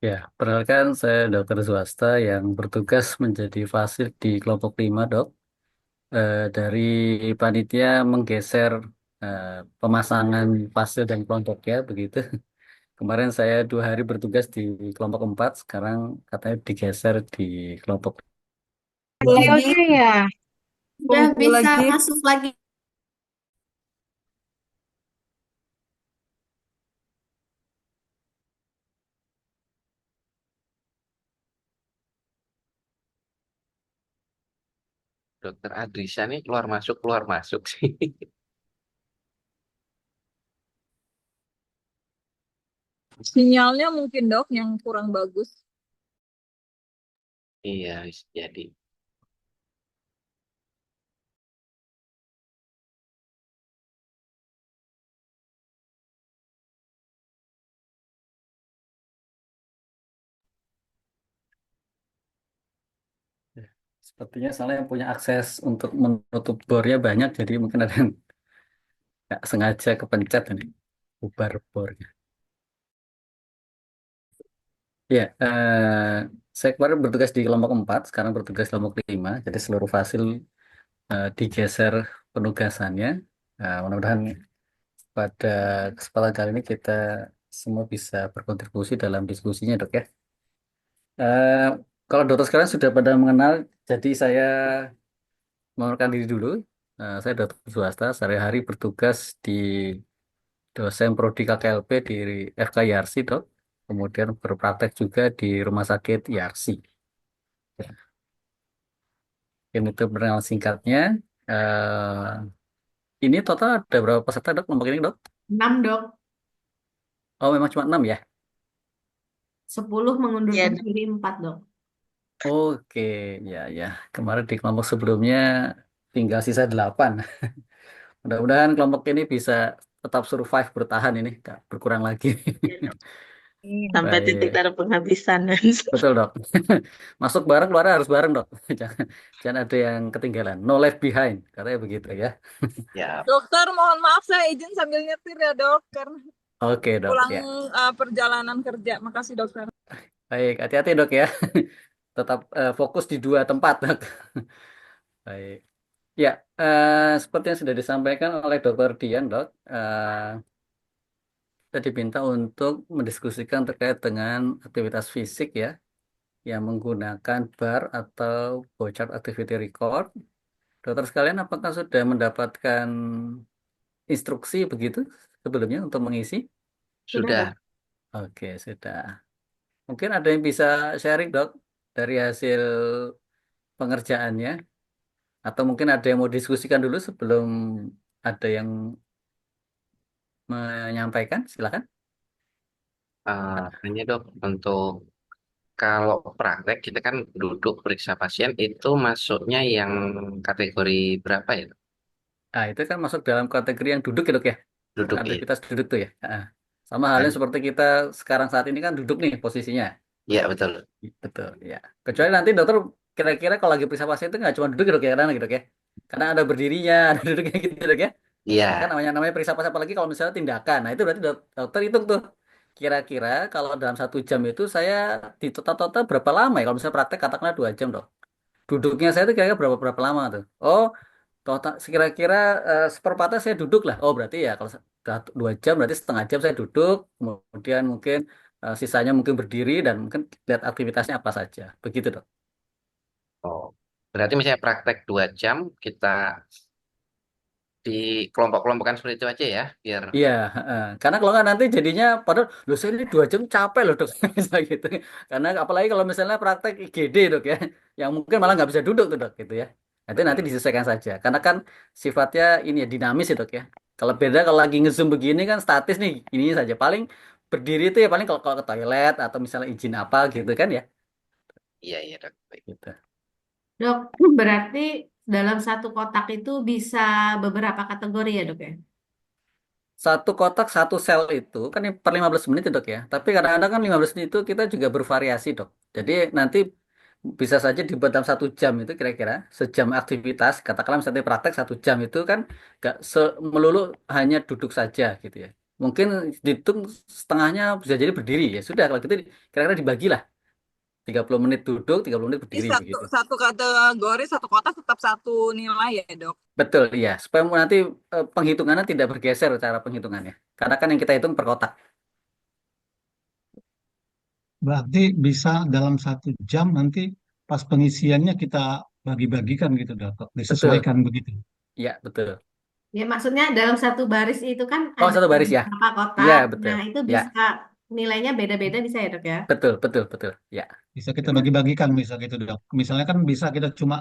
Ya, perkenalkan saya dokter swasta yang bertugas menjadi fasil di kelompok 5, dok. Dari panitia menggeser eh, pemasangan fasil dan kelompoknya, begitu. Kemarin saya 2 hari bertugas di kelompok 4, sekarang katanya digeser di kelompok. Lagi Lagi ya, udah kumpul bisa lagi. masuk lagi. Dokter Adrisha nih keluar masuk sih. Sinyalnya mungkin dok yang kurang bagus. Iya, bisa jadi. Ya, sepertinya salah yang punya akses untuk menutup bornya banyak, jadi mungkin ada yang nggak sengaja kepencet ini, bubar bornya. Ya, saya kemarin bertugas di kelompok 4, sekarang bertugas kelompok 5, jadi seluruh fasil digeser penugasannya. Mudah-mudahan pada kesempatan kali ini kita semua bisa berkontribusi dalam diskusinya, dok ya. Eh, Kalau dokter sekarang sudah pada mengenal, jadi saya mengenalkan diri dulu. Saya dokter swasta, sehari-hari bertugas di dosen prodi KKLP di FK dok. Kemudian berpraktek juga di rumah sakit YARSI. Ini itu perkenalan singkatnya. Ini total ada berapa peserta, dok, kelompok ini, dok? 6 dok, Oh, memang cuma 6 ya? 10 Iya mengundurkan dok. diri 4 dok. Oke, ya, ya. Kemarin di kelompok sebelumnya tinggal sisa 8. Mudah-mudahan kelompok ini bisa tetap survive, bertahan ini, nggak berkurang lagi. Ya, dok. Sampai titik Baik, darah penghabisan. betul, dok. Masuk bareng, keluar harus bareng, dok. Jangan, jangan ada yang ketinggalan. No left behind, katanya begitu ya. Ya, Dokter, mohon maaf saya izin sambil nyetir ya dok, karena Oke, dok, pulang ya. perjalanan kerja. Makasih dokter. Baik, hati-hati, dok ya. Tetap fokus di 2 tempat, dok. Baik. Ya, seperti yang sudah disampaikan oleh Dokter Dian, dok, kita diminta untuk mendiskusikan terkait dengan aktivitas fisik ya, yang menggunakan bar atau Bochart Activity Record. Dokter sekalian, apakah sudah mendapatkan instruksi begitu sebelumnya untuk mengisi? Sudah dok. sudah. Oke, sudah. Mungkin ada yang bisa sharing, dok, dari hasil pengerjaannya, atau mungkin ada yang mau diskusikan dulu sebelum ada yang menyampaikan, silakan. Hanya dok, untuk kalau praktek kita kan duduk periksa pasien itu masuknya yang kategori berapa ya, Dok? Nah, itu kan masuk dalam kategori yang duduk ya, dok ya. Duduk ya. Aktivitas duduk tuh ya. Sama halnya Dan, seperti kita sekarang saat ini kan duduk nih posisinya. ya betul. Betul, ya. Kecuali nanti dokter kira-kira kalau lagi periksa pasien itu nggak cuma duduk ya, dok ya, kadang gitu, dok ya. Karena ada berdirinya, ada duduknya gitu, dok ya. Nah, kan Iya, namanya periksa pasien, apalagi kalau misalnya tindakan. Nah, itu berarti dokter hitung tuh. Kira-kira kalau dalam 1 jam itu saya di total-total berapa lama ya? Kalau misalnya praktek katakanlah 2 jam, dok. Duduknya saya itu kira-kira berapa berapa lama tuh? Oh, total sekira-kira seperempatnya saya duduk lah. Oh, berarti ya kalau sudah 2 jam berarti setengah jam saya duduk, kemudian mungkin sisanya mungkin berdiri dan mungkin lihat aktivitasnya apa saja. Begitu, dok. oh, berarti misalnya praktek 2 jam kita di kelompok-kelompokan seperti itu aja ya, biar Iya, karena kalau nggak nanti jadinya padahal loh saya ini 2 jam capek loh, dok. Misalnya gitu. Karena apalagi kalau misalnya praktek IGD, dok ya, yang mungkin malah nggak bisa duduk tuh, dok, gitu ya. Nanti betul. disesuaikan saja. Karena kan sifatnya ini ya dinamis ya, dok ya. Kalau beda kalau lagi ngezoom begini kan statis nih, ini saja. Paling berdiri itu ya paling kalau kalau ke toilet atau misalnya izin apa gitu kan ya. Iya, iya dok. Baik. Gitu. Dok, berarti dalam satu kotak itu bisa beberapa kategori ya dok ya? Satu kotak satu sel itu kan yang per 15 menit ya, dok ya. Tapi kadang-kadang kan 15 menit itu kita juga bervariasi, dok. Jadi nanti bisa saja dibuat dalam 1 jam itu kira-kira sejam aktivitas. Katakanlah misalnya praktek 1 jam itu kan gak melulu hanya duduk saja gitu ya. Mungkin dihitung setengahnya bisa jadi berdiri. Ya sudah, kalau gitu kira-kira dibagilah. 30 menit duduk, 30 menit Jadi berdiri satu begitu. satu kategori satu kotak tetap satu nilai ya dok. Betul, iya. Supaya nanti penghitungannya tidak bergeser cara penghitungannya. Karena kan yang kita hitung per kotak. Berarti bisa dalam 1 jam nanti pas pengisiannya kita bagi-bagikan gitu, Dok. Betul, Disesuaikan begitu. iya betul. Ya, maksudnya dalam satu baris itu kan Oh, ada satu baris ya? beberapa Iya, kotak. betul. Nah, itu Ya, bisa nilainya beda-beda bisa ya, Dok ya? betul, betul, betul. Ya. Bisa kita bagi-bagikan misal gitu, Dok. Misalnya kan bisa kita cuma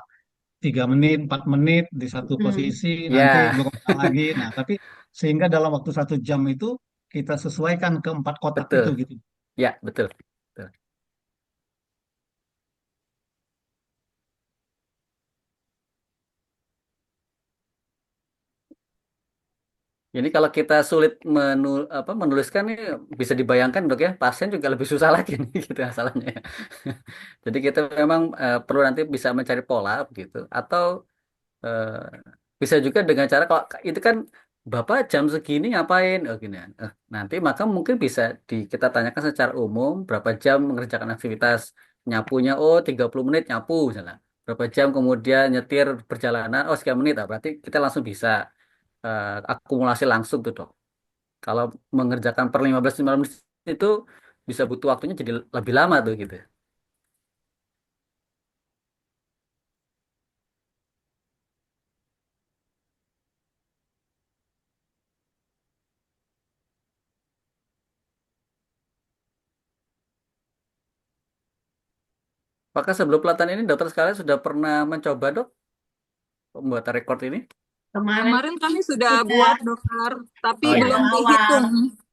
3 menit, 4 menit di satu Hmm. posisi, nanti Ya, berulang lagi. Nah, tapi sehingga dalam waktu 1 jam itu kita sesuaikan ke 4 kotak betul. itu gitu. Ya, betul. Betul. Ini kalau kita sulit menuliskan nih bisa dibayangkan dok ya, pasien juga lebih susah lagi nih gitu masalahnya. Jadi kita memang perlu nanti bisa mencari pola begitu, atau eh, bisa juga dengan cara kalau itu kan Bapak jam segini ngapain? Oh gini. Nanti maka mungkin bisa kita tanyakan secara umum berapa jam mengerjakan aktivitas nyapunya. Oh 30 menit nyapu misalnya. Berapa jam kemudian nyetir perjalanan? Oh sekian menit. Berarti kita langsung bisa akumulasi langsung tuh dok. Kalau mengerjakan per 15 menit itu bisa butuh waktunya jadi lebih lama tuh gitu. Maka sebelum pelatihan ini dokter sekalian sudah pernah mencoba dok pembuatan rekor ini? Kemarin Kemarin kami sudah sudah buat dokter, tapi Oh di iya. belum awal-awal. dihitung.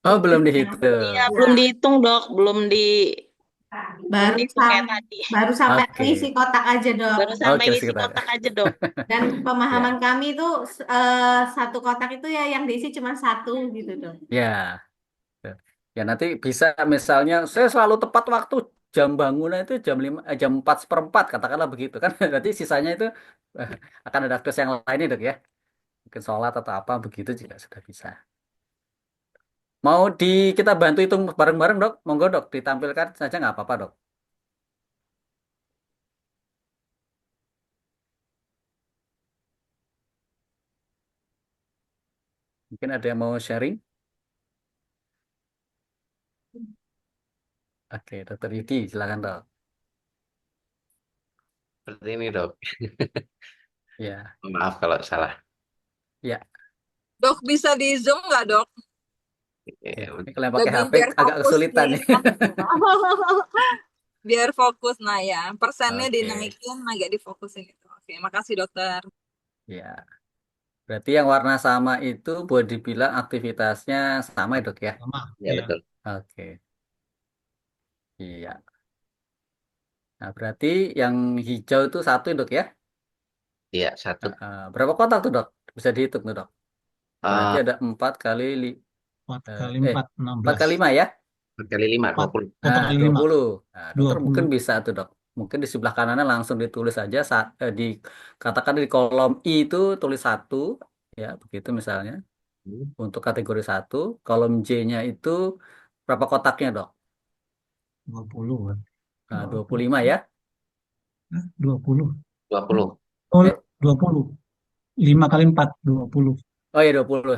Oh belum Iya. Iya, dihitung. belum Ya, dihitung dok, belum baru dihitung sam kayak tadi. baru sampai ngisi Oke. kotak aja, Dok. Baru sampai Oke ngisi sekitar. kotak aja dok. Dan pemahaman Ya. kami itu satu kotak itu ya yang diisi cuma satu gitu, Dok. Ya. Ya nanti bisa misalnya saya selalu tepat waktu jam bangunnya itu jam 4 seperempat katakanlah begitu kan. Nanti sisanya itu eh, akan ada akses yang lainnya dok ya. Mungkin sholat atau apa begitu juga sudah bisa. Mau kita bantu hitung bareng-bareng dok? Monggo dok ditampilkan saja nggak apa-apa dok. Mungkin ada yang mau sharing? Oke dokter Yudi silakan dok. Seperti ini dok. Ya. Maaf kalau salah. Ya. Dok bisa di Zoom nggak dok? Ya. Ya, Ini kalau yang pakai Lebih HP biar agak fokus kesulitan nih. nih. Biar fokus. Nah ya, persennya Oke. dinaikin agak difokusin gitu. Oke, makasih dokter. Ya. Berarti yang warna sama itu boleh dibilang aktivitasnya sama ya dok ya? Sama, ya ya. betul. Oke. Iya. Nah, berarti yang hijau itu satu dok ya? Iya satu. Berapa kotak tuh dok? Bisa dihitung tuh dok. Berarti Eh ada 4 kali 4 eh, kali eh 4, 4 16. kali 5 ya? 4 kali 5, 4, 20. 4 kali Dua 5, puluh. Nah, dokter 20. mungkin bisa tuh dok. Mungkin di sebelah kanannya langsung ditulis saja katakan di kolom I itu tulis satu ya begitu misalnya Hmm. untuk kategori satu. Kolom J-nya itu berapa kotaknya dok? 20 kan. 25 20. ya? 20. 20. Oh, Eh, 20. 5 kali 4, 20. oh ya 20.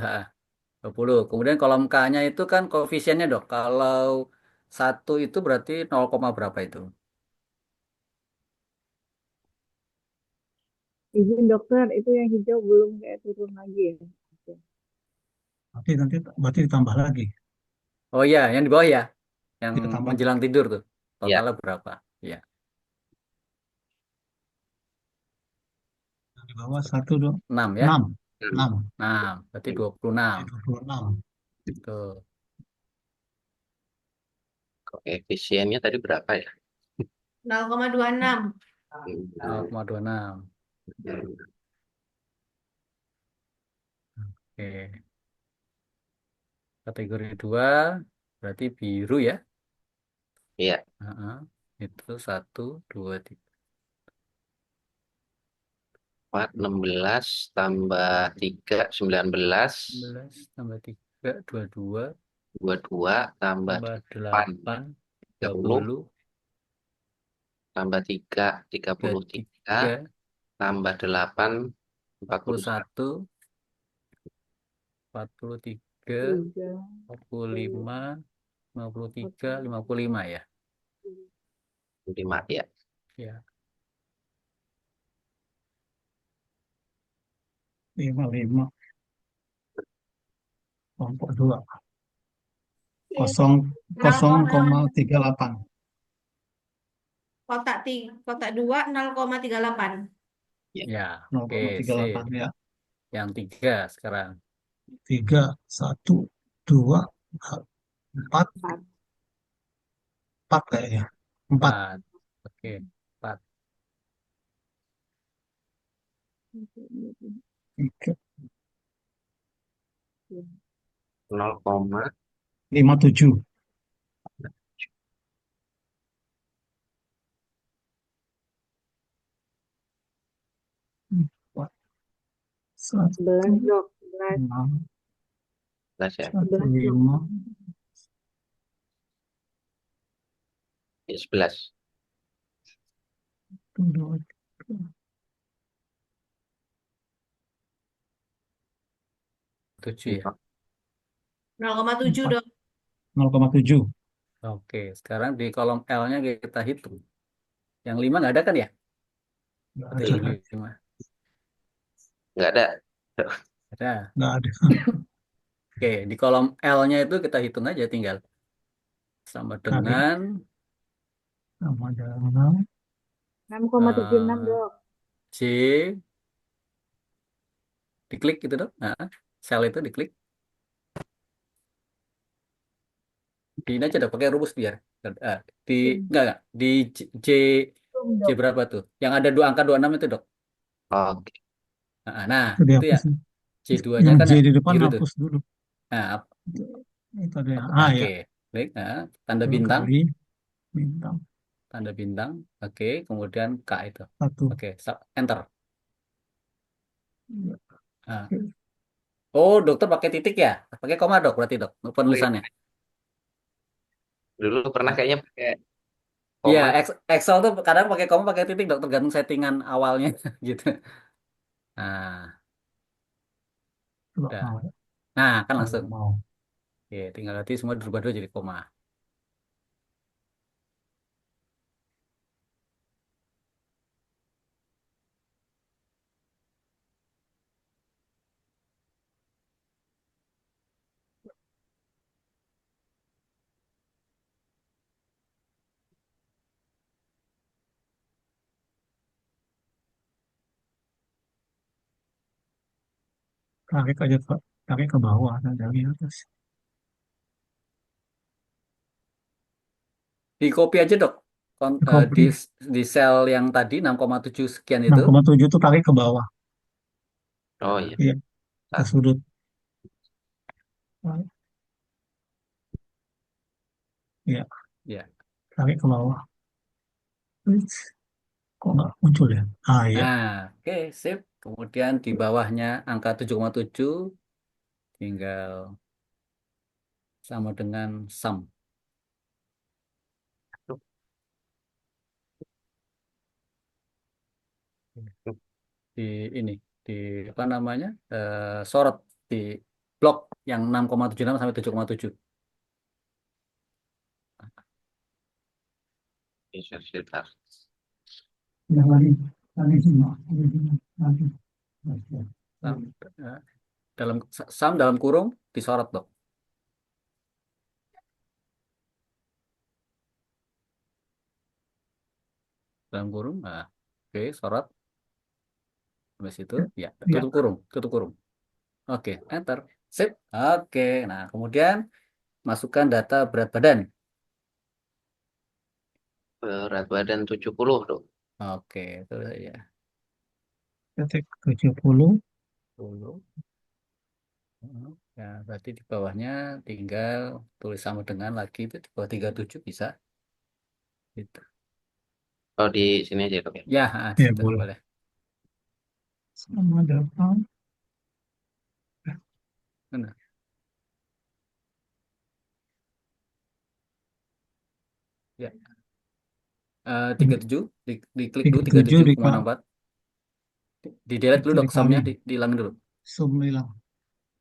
20. Kemudian kolom K-nya itu kan koefisiennya dok. Kalau satu itu berarti 0, berapa itu? Izin dokter, itu yang hijau belum kayak turun lagi ya? Oke. Berarti ditambah lagi. Oh iya, yang di bawah ya, yang Kita tambah menjelang tidur tuh. Ya, Totalnya berapa? Iya, di bawah 1, 2, 6 ya. 6. hmm. 6. 6, berarti 26. 26. Tuh. Koefisiennya tadi berapa ya? 0,26. Hmm. 0,26. Hmm. Oke. Kategori 2 berarti biru ya. Iya, Heeh. Itu 1, 2, 3. 4, 16 tambah 3, 19. 11 tambah 3. Enggak, 22 22 tambah tambah 8, 8, 30, 30, tambah 3, 33, 33, tambah 8, 41. 41, 43, Tiga. 45, 53, 55 ya. 5 ya. Ya. 55 kelompok 2. Kosong, Nol koma 0,38. kotak 2 0,38. Ya. Ya, oke, sip. 0,38 ya. Yang tiga sekarang. 3, 1, 2, 4, 4 kayaknya. 4, 4. Oke, 4. 3, 0, 57. 4, 1, 11 dok. 6, 11 ya. 1, 5, Ya, 11. 2, 7 ya. 0,7 4, dok. 0,7. Oke, sekarang di kolom L-nya kita hitung. Yang 5 nggak ada kan ya? Nggak Berarti ada. 5. Nggak ada. Ada. Nggak ada. Oke, di kolom L-nya itu kita hitung aja tinggal. Sama Kali dengan sama dengan 6,76 eh, dok. C, diklik gitu dong. Nah, sel itu diklik. Di ini aja dong, pakai rumus biar. Eh, di, enggak, di C, C Dok. berapa tuh? Yang ada dua angka 26 itu dok. Oke. Nah, itu itu ya dihapus. C2-nya Yang kan J ya di depan biru tuh. hapus dulu. Nah, Itu ada yang A oke. ya. Klik, nah, tanda Lalu bintang, kali bintang tanda bintang. Oke, kemudian K itu. 1. Oke, enter. Ya, Nah. oke. Oh, dokter pakai titik ya? Pakai koma dok berarti dok, Wih, penulisannya. dulu pernah Nah, kayaknya pakai iya, koma. Excel tuh kadang pakai koma pakai titik dok, tergantung settingan awalnya gitu. Nah, Coba udah. mau ya. Nah, kan Oh, langsung. mau. Oke, tinggal nanti semua dirubah dulu jadi koma. Tarik aja ke tarik ke bawah dan dari atas. Di copy aja dok. Di Copy sel yang tadi 6,7 sekian itu. 6,7 itu tarik ke bawah. Oh Nah, iya. Iya, ke Satu. sudut. Iya, ya. tarik ke bawah. Wih, kok nggak muncul ya? Ah, iya. Nah, oke, sip. Kemudian di bawahnya angka 7,7 tinggal sama dengan sum. Di ini, di apa namanya? Sorot di blok yang 6,76 sampai 7,7. Bisa sekitar. Yang lagi semua. Lagi. Sam, eh, dalam dalam kurung disorot dok. Dalam kurung, nah, oke, sorot. Habis itu, ya, Iya, tutup kurung, tutup kurung. Oke, enter. Sip. Oke, nah kemudian masukkan data berat badan. Berat badan 70 tuh. Oke, itu ya. titik 70. 10. Ya, berarti di bawahnya tinggal tulis sama dengan lagi itu di bawah 37 bisa. Gitu. Oh di sini aja dok ya. Ya, di Ya, situ boleh. boleh. Sama depan. Benar. Ya, 37, diklik dulu 37 37,64. Di delete dulu dok, dikali sumnya dihilangin dulu. sum hilang.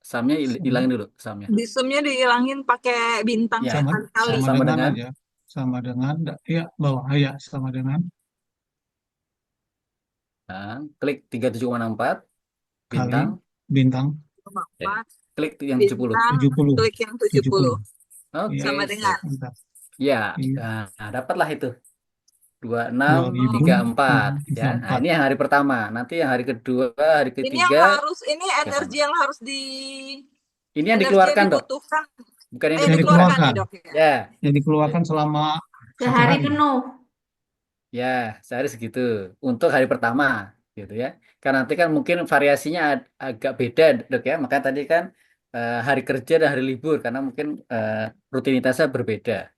Sumnya Sum hilangin dulu, sumnya. Di zoomnya dihilangin pakai bintang Ya, sama sekali-kali. sama sama dengan dengan aja. Sama dengan ya bawah ya sama dengan klik 37,64 kali bintang, bintang Ya. 4 klik yang 70. bintang 70. klik yang 70 70. Iya, Oke, sama dengan sip. mantap. Ya, Iya. dapatlah itu 2634 ya. Nah, 2034. ini yang hari pertama. Nanti yang hari kedua, hari ini yang ketiga harus ini ya energi sama. yang harus Ini yang energi yang dikeluarkan dok, dibutuhkan bukan yang yang Yang dibutuhkan. dikeluarkan ya dikeluarkan. dok ya. Ya, Yang dikeluarkan selama satu Sehari hari. penuh. ya sehari segitu untuk hari pertama gitu ya. Karena nanti kan mungkin variasinya agak beda dok ya. Makanya tadi kan hari kerja dan hari libur karena mungkin rutinitasnya berbeda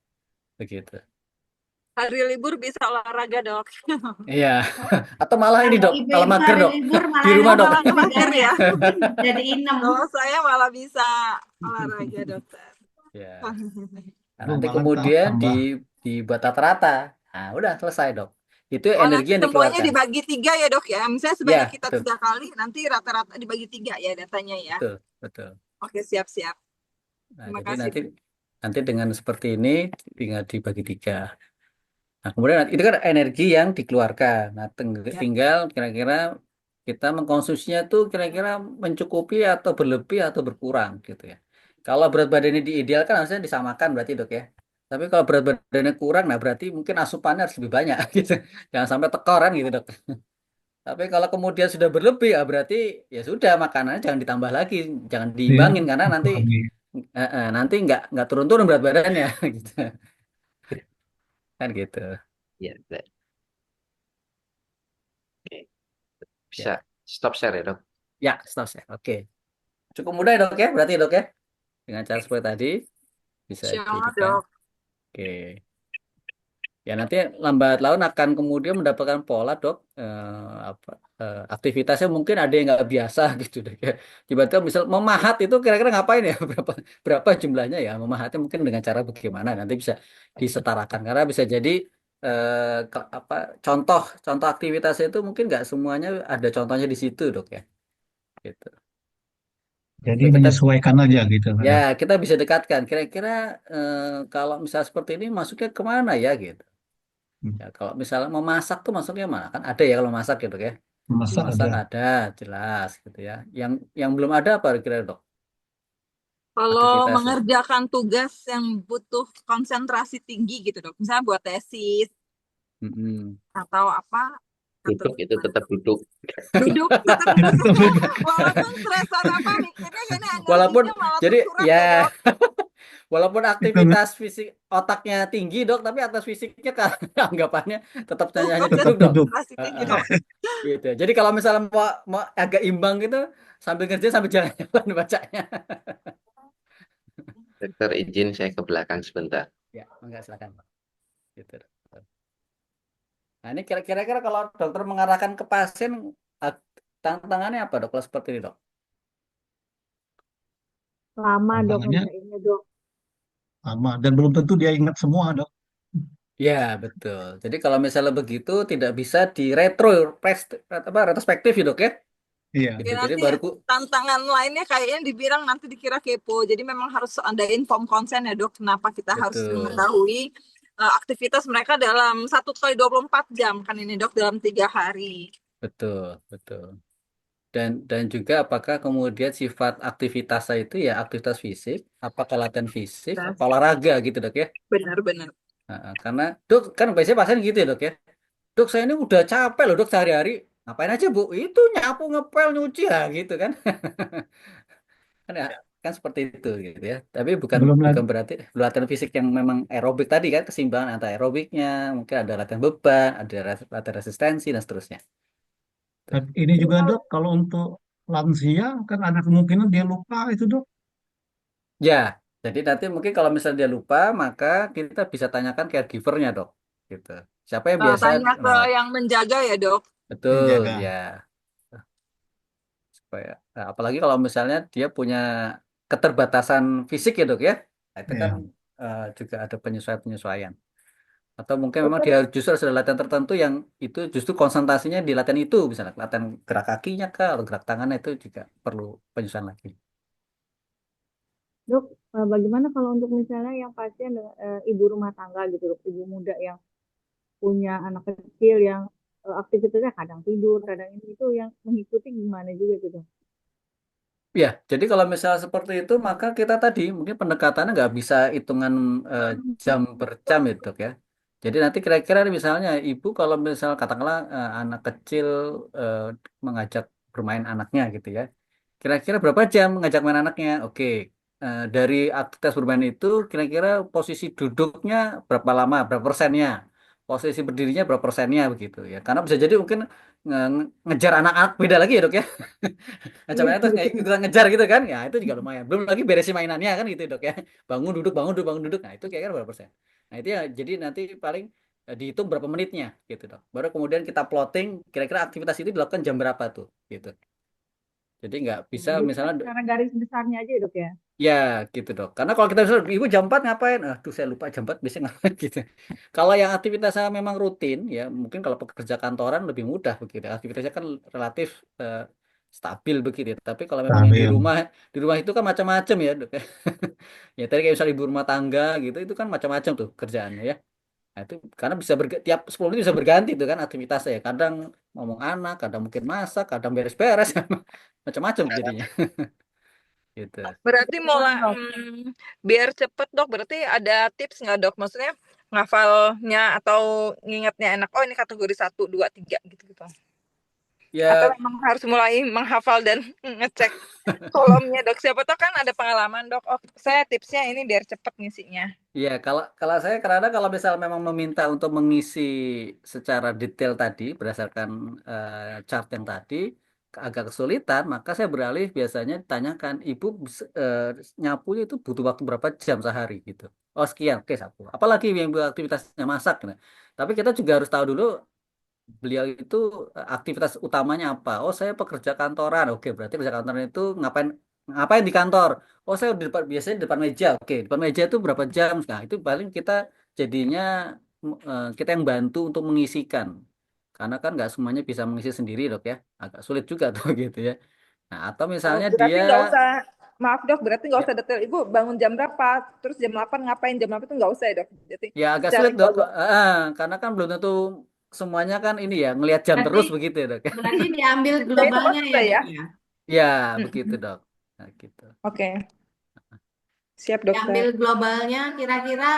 begitu. Hari libur bisa olahraga dok. Iya. Atau malah ini Kalau dok, kalau ibu-ibu mager hari dok libur di malah rumah Oh enak dok. malah mager olahraganya. ya. Jadi inem. Kalau saya malah bisa olahraga dokter. Ya. Nah, Lu nanti malah kemudian tambah. dibuat rata-rata. Nah, udah selesai, Dok. Itu Oh energi nanti yang semuanya dikeluarkan. dibagi 3 ya dok ya. Misalnya sebanyak Ya, kita betul, 3 kali, nanti rata-rata dibagi 3 ya datanya ya. betul, betul. Oke siap-siap. Nah, Terima jadi kasih nanti dok. nanti dengan seperti ini tinggal dibagi tiga. Nah, kemudian itu kan energi yang dikeluarkan. Nah, Ya. tinggal kira-kira kita mengkonsumsinya tuh kira-kira mencukupi atau berlebih atau berkurang gitu ya. Kalau berat badannya diidealkan harusnya disamakan berarti, Dok ya. Tapi kalau berat badannya kurang, nah berarti mungkin asupannya harus lebih banyak gitu. Jangan sampai tekoran gitu, Dok. Tapi kalau kemudian sudah berlebih, ya berarti ya sudah makanannya jangan ditambah lagi, jangan Iya. diimbangin karena nanti Dikurangi. nanti nggak turun-turun berat badannya gitu kan gitu. Ya, baik. Oke. Bisa Ya, stop share ya, Dok? ya, stop saya. Oke, cukup mudah ya, dok ya, berarti dok ya, dengan cara seperti tadi bisa Insya Allah diinikan. dok. Oke, ya nanti lambat laun akan kemudian mendapatkan pola dok, apa aktivitasnya mungkin ada yang nggak biasa gitu dok ya. Tiba-tiba misal memahat itu kira-kira ngapain ya berapa berapa jumlahnya ya memahatnya mungkin dengan cara bagaimana nanti bisa disetarakan karena bisa jadi apa contoh contoh aktivitas itu mungkin nggak semuanya ada contohnya di situ dok ya gitu. Jadi Itu kita menyesuaikan aja gitu kan, ya Dok. kita bisa dekatkan kira-kira kalau misal seperti ini masuknya kemana ya gitu. Hmm. Ya, kalau misalnya memasak tuh masuknya mana? Kan ada ya kalau masak gitu ya. Masak Masak ada. ada, jelas gitu ya. Yang belum ada apa kira dok? Kalau Aktivitasnya. mengerjakan tugas yang butuh konsentrasi tinggi gitu dok, misalnya buat tesis Mm-mm. atau apa, atau Duduk itu gimana tetap dok? duduk. Duduk tetap duduk. Walaupun stresan apa mikirnya kayaknya Walaupun energinya malah jadi terkuras ya ya dok. walaupun Itu nggak aktivitas fisik otaknya tinggi dok, tapi aktivitas fisiknya kan anggapannya tetap hanya Proses duduk tetap dok. duduk. konsentrasinya Heeh, gitu. gitu. Jadi kalau misalnya mau agak imbang gitu sambil kerja sambil jalan-jalan bacanya. Dokter izin saya ke belakang sebentar. Ya, enggak silakan Pak. Gitu. Dok. Nah, ini kira-kira kalau dokter mengarahkan ke pasien ah, tantangannya apa dok kalau seperti ini dok? Lama dok Tantangannya ngerjainnya dok. sama dan belum tentu dia ingat semua, Dok. Ya, betul. Jadi kalau misalnya begitu tidak bisa di apa retrospektif ya, Dok ya. Iya. Gitu. Ya Jadi nanti baru tantangan lainnya kayaknya dibilang nanti dikira kepo. Jadi memang harus ada inform konsen ya dok. Kenapa kita harus betul. mengetahui aktivitas mereka dalam 1 kali 24 jam kan ini dok dalam 3 hari. Betul, betul. Dan juga apakah kemudian sifat aktivitasnya itu ya aktivitas fisik, apakah latihan fisik, Nah, apa olahraga gitu, Dok ya. benar-benar. Nah, karena Dok kan biasanya pasien gitu ya, Dok ya. Dok saya ini udah capek loh, Dok sehari-hari. Ngapain aja, Bu? Itu nyapu, ngepel, nyuci ya gitu kan. Kan ya kan seperti itu gitu ya tapi bukan Belum bukan lagi berarti latihan fisik yang memang aerobik tadi kan keseimbangan antara aerobiknya mungkin ada latihan beban ada latihan resistensi dan seterusnya. Tuh. dan ini juga, Dok, kalau untuk lansia kan ada kemungkinan dia lupa itu, Dok. Ya jadi nanti mungkin kalau misalnya dia lupa maka kita bisa tanyakan caregivernya dok gitu siapa yang biasa Tanya ke merawat yang menjaga ya dok. betul Menjaga. ya supaya nah, apalagi kalau misalnya dia punya keterbatasan fisik ya dok ya nah, itu kan Ya. juga ada penyesuaian penyesuaian. Atau mungkin memang dia Betul. justru ada latihan tertentu yang itu justru konsentrasinya di latihan itu, misalnya latihan gerak kakinya kah atau gerak tangannya itu juga perlu penyesuaian lagi. Dok, bagaimana kalau untuk misalnya yang pasien ibu rumah tangga gitu, dok, ibu muda yang punya anak kecil yang aktivitasnya kadang tidur, kadang ini itu yang mengikuti gimana juga gitu. Ya, jadi kalau misalnya seperti itu, maka kita tadi mungkin pendekatannya nggak bisa hitungan eh, jam per jam itu, Dok, ya. Jadi nanti kira-kira misalnya ibu kalau misal katakanlah anak kecil eh, mengajak bermain anaknya gitu ya. Kira-kira berapa jam mengajak main anaknya? Oke, dari aktivitas bermain itu kira-kira posisi duduknya berapa lama, berapa persennya, posisi berdirinya berapa persennya begitu ya. Karena bisa jadi mungkin ngejar anak-anak beda lagi ya, Dok, ya. Iya, Ancamannya terus kayak betul. ikutan ngejar gitu kan, ya itu juga lumayan. Belum lagi beresin mainannya kan gitu dok ya. Bangun duduk, bangun duduk, bangun duduk. Nah itu kira-kira berapa persen? Nah itu ya, jadi nanti paling dihitung berapa menitnya gitu dok. Baru kemudian kita plotting kira-kira aktivitas itu dilakukan jam berapa tuh gitu. Jadi nggak bisa Jadi misalnya secara garis besarnya aja ya, dok ya. ya gitu dok. Karena kalau kita bisa, ibu jam 4 ngapain? Aduh saya lupa jam 4 biasanya ngapain gitu. Kalau yang aktivitasnya memang rutin ya, mungkin kalau pekerja kantoran lebih mudah begitu. Aktivitasnya kan relatif stabil begitu. Tapi kalau memang yang Stabil. di rumah itu kan macam-macam ya dok. Ya tadi kayak misalnya ibu rumah tangga gitu, itu kan macam-macam tuh kerjaannya ya. Nah, itu karena bisa tiap 10 menit bisa berganti tuh kan aktivitasnya ya. Kadang ngomong anak, kadang mungkin masak, kadang beres-beres, macam-macam jadinya gitu. Berarti Kebetulan mulai dok, biar cepet dok, berarti ada tips nggak dok? Maksudnya ngafalnya atau ngingetnya enak, oh ini kategori 1, 2, 3 gitu-gitu. Atau Ya, memang harus mulai menghafal dan ngecek kolomnya dok? Siapa tahu kan ada pengalaman dok, oh saya tipsnya ini biar cepet ngisinya. iya, kalau kalau saya karena kalau misal memang meminta untuk mengisi secara detail tadi berdasarkan chart yang tadi agak kesulitan, maka saya beralih biasanya tanyakan ibu nyapunya itu butuh waktu berapa jam sehari gitu. Oh sekian, oke sapu. Apalagi yang aktivitasnya masak. Nah. Tapi kita juga harus tahu dulu beliau itu aktivitas utamanya apa? Oh, saya pekerja kantoran. Oke, berarti pekerja kantoran itu ngapain ngapain di kantor? Oh, saya di depan biasanya di depan meja. Oke, di depan meja itu berapa jam? Nah, itu paling kita jadinya kita yang bantu untuk mengisikan. Karena kan nggak semuanya bisa mengisi sendiri, Dok ya. Agak sulit juga tuh gitu ya. Nah, atau Oh, misalnya dia berarti nggak usah, maaf dok, berarti nggak ya usah detail. Ibu bangun jam berapa, terus jam 8 ngapain, jam berapa itu nggak usah ya dok. Jadi ya agak secara sulit, Dok. global. Karena kan belum tentu semuanya kan ini ya ngelihat jam Berarti terus begitu ya, Dok. berarti diambil Ya itu globalnya ya maksudnya dok ya. ya. Ya, begitu, Mm-mm. Dok. Nah, gitu. Oke, siap Diambil dokter. globalnya kira-kira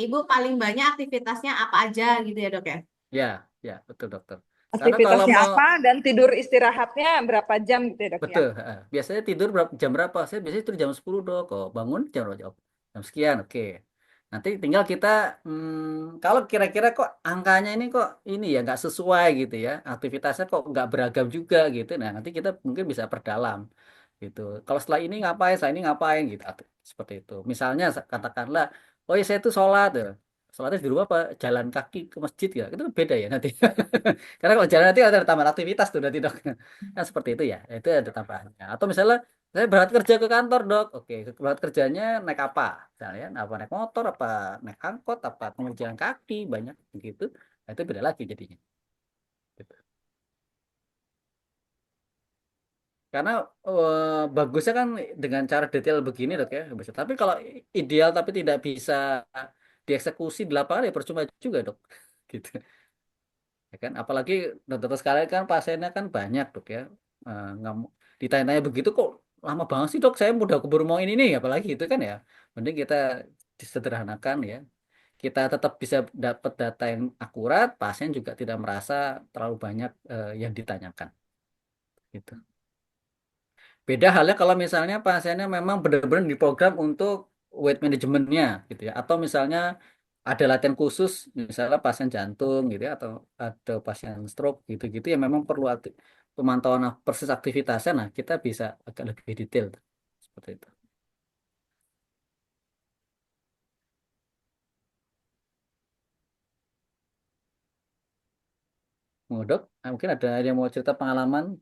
ibu paling banyak aktivitasnya apa aja gitu ya dok ya. Ya, ya, betul dokter. Karena kalau Aktivitasnya mau apa dan tidur istirahatnya berapa jam gitu ya dok ya. betul, biasanya tidur jam berapa? Saya biasanya tidur jam 10 dok. Oh, bangun jam berapa? Oh, jam sekian, oke. Nanti tinggal kita, kalau kira-kira kok angkanya ini kok ini ya nggak sesuai gitu ya, aktivitasnya kok nggak beragam juga gitu. Nah, nanti kita mungkin bisa perdalam gitu. Kalau setelah ini ngapain, setelah ini ngapain gitu, seperti itu. Misalnya katakanlah, oh ya saya itu sholat ya. Sholatnya di rumah apa jalan kaki ke masjid ya, itu beda ya nanti. Karena kalau jalan nanti ada tambahan aktivitas tuh nanti dok. Kan seperti itu ya, itu ada tambahannya. Atau misalnya saya berangkat kerja ke kantor dok, oke berangkat kerjanya naik apa? Misalnya apa naik motor, apa naik angkot, apa jalan kaki banyak begitu. Nah, itu beda lagi jadinya. Gitu. Karena bagusnya kan dengan cara detail begini dok ya. Bisa. Tapi kalau ideal tapi tidak bisa dieksekusi di lapangan ya percuma juga dok. Gitu. Ya kan? Apalagi dokter sekalian kan pasiennya kan banyak dok ya. Nggak ditanya-tanya begitu kok lama banget sih dok. Saya udah keburu mau ini nih. Apalagi itu kan ya. Mending kita disederhanakan ya. Kita tetap bisa dapat data yang akurat. Pasien juga tidak merasa terlalu banyak yang ditanyakan. Gitu. Beda halnya kalau misalnya pasiennya memang benar-benar diprogram untuk weight manajemennya gitu ya. Atau misalnya ada latihan khusus, misalnya pasien jantung gitu ya, atau ada pasien stroke gitu-gitu yang memang perlu pemantauan persis aktivitasnya. Nah, kita bisa agak lebih detail seperti itu. Mau dok, mungkin ada yang mau cerita pengalaman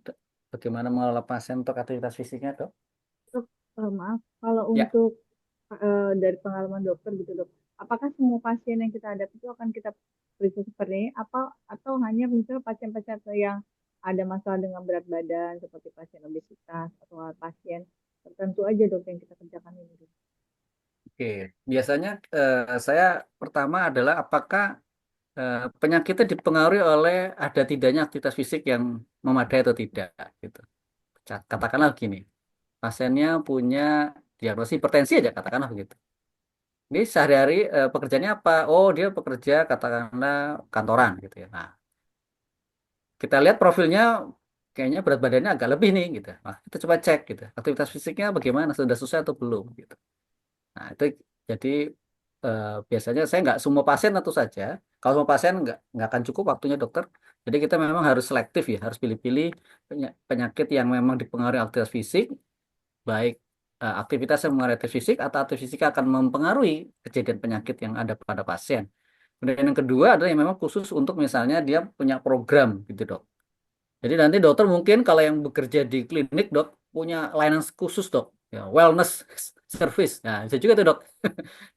bagaimana mengelola pasien untuk aktivitas fisiknya dok? dok, maaf kalau Ya, untuk dari pengalaman dokter gitu dok, apakah semua pasien yang kita hadapi itu akan kita periksa seperti ini, apa atau hanya misalnya pasien-pasien yang ada masalah dengan berat badan seperti pasien obesitas atau pasien tertentu aja dok yang kita kerjakan ini dok. Oke, biasanya saya pertama adalah apakah penyakitnya dipengaruhi oleh ada tidaknya aktivitas fisik yang memadai atau tidak gitu. Katakanlah gini, pasiennya punya diagnosis hipertensi aja katakanlah begitu. Ini sehari-hari pekerjaannya apa? Oh, dia pekerja katakanlah kantoran gitu ya. Nah, kita lihat profilnya kayaknya berat badannya agak lebih nih gitu. Nah, kita coba cek gitu. Aktivitas fisiknya bagaimana? Sudah sesuai atau belum gitu. Nah, itu jadi biasanya saya nggak semua pasien tentu saja. Kalau semua pasien nggak akan cukup waktunya dokter. Jadi kita memang harus selektif ya, harus pilih-pilih penyakit yang memang dipengaruhi aktivitas fisik, baik aktivitas yang mengaruhi aktivitas fisik atau aktivitas fisik akan mempengaruhi kejadian penyakit yang ada pada pasien. Kemudian yang kedua adalah yang memang khusus untuk misalnya dia punya program gitu dok. Jadi nanti dokter mungkin kalau yang bekerja di klinik dok punya layanan khusus dok, ya, wellness service. Nah bisa juga tuh dok.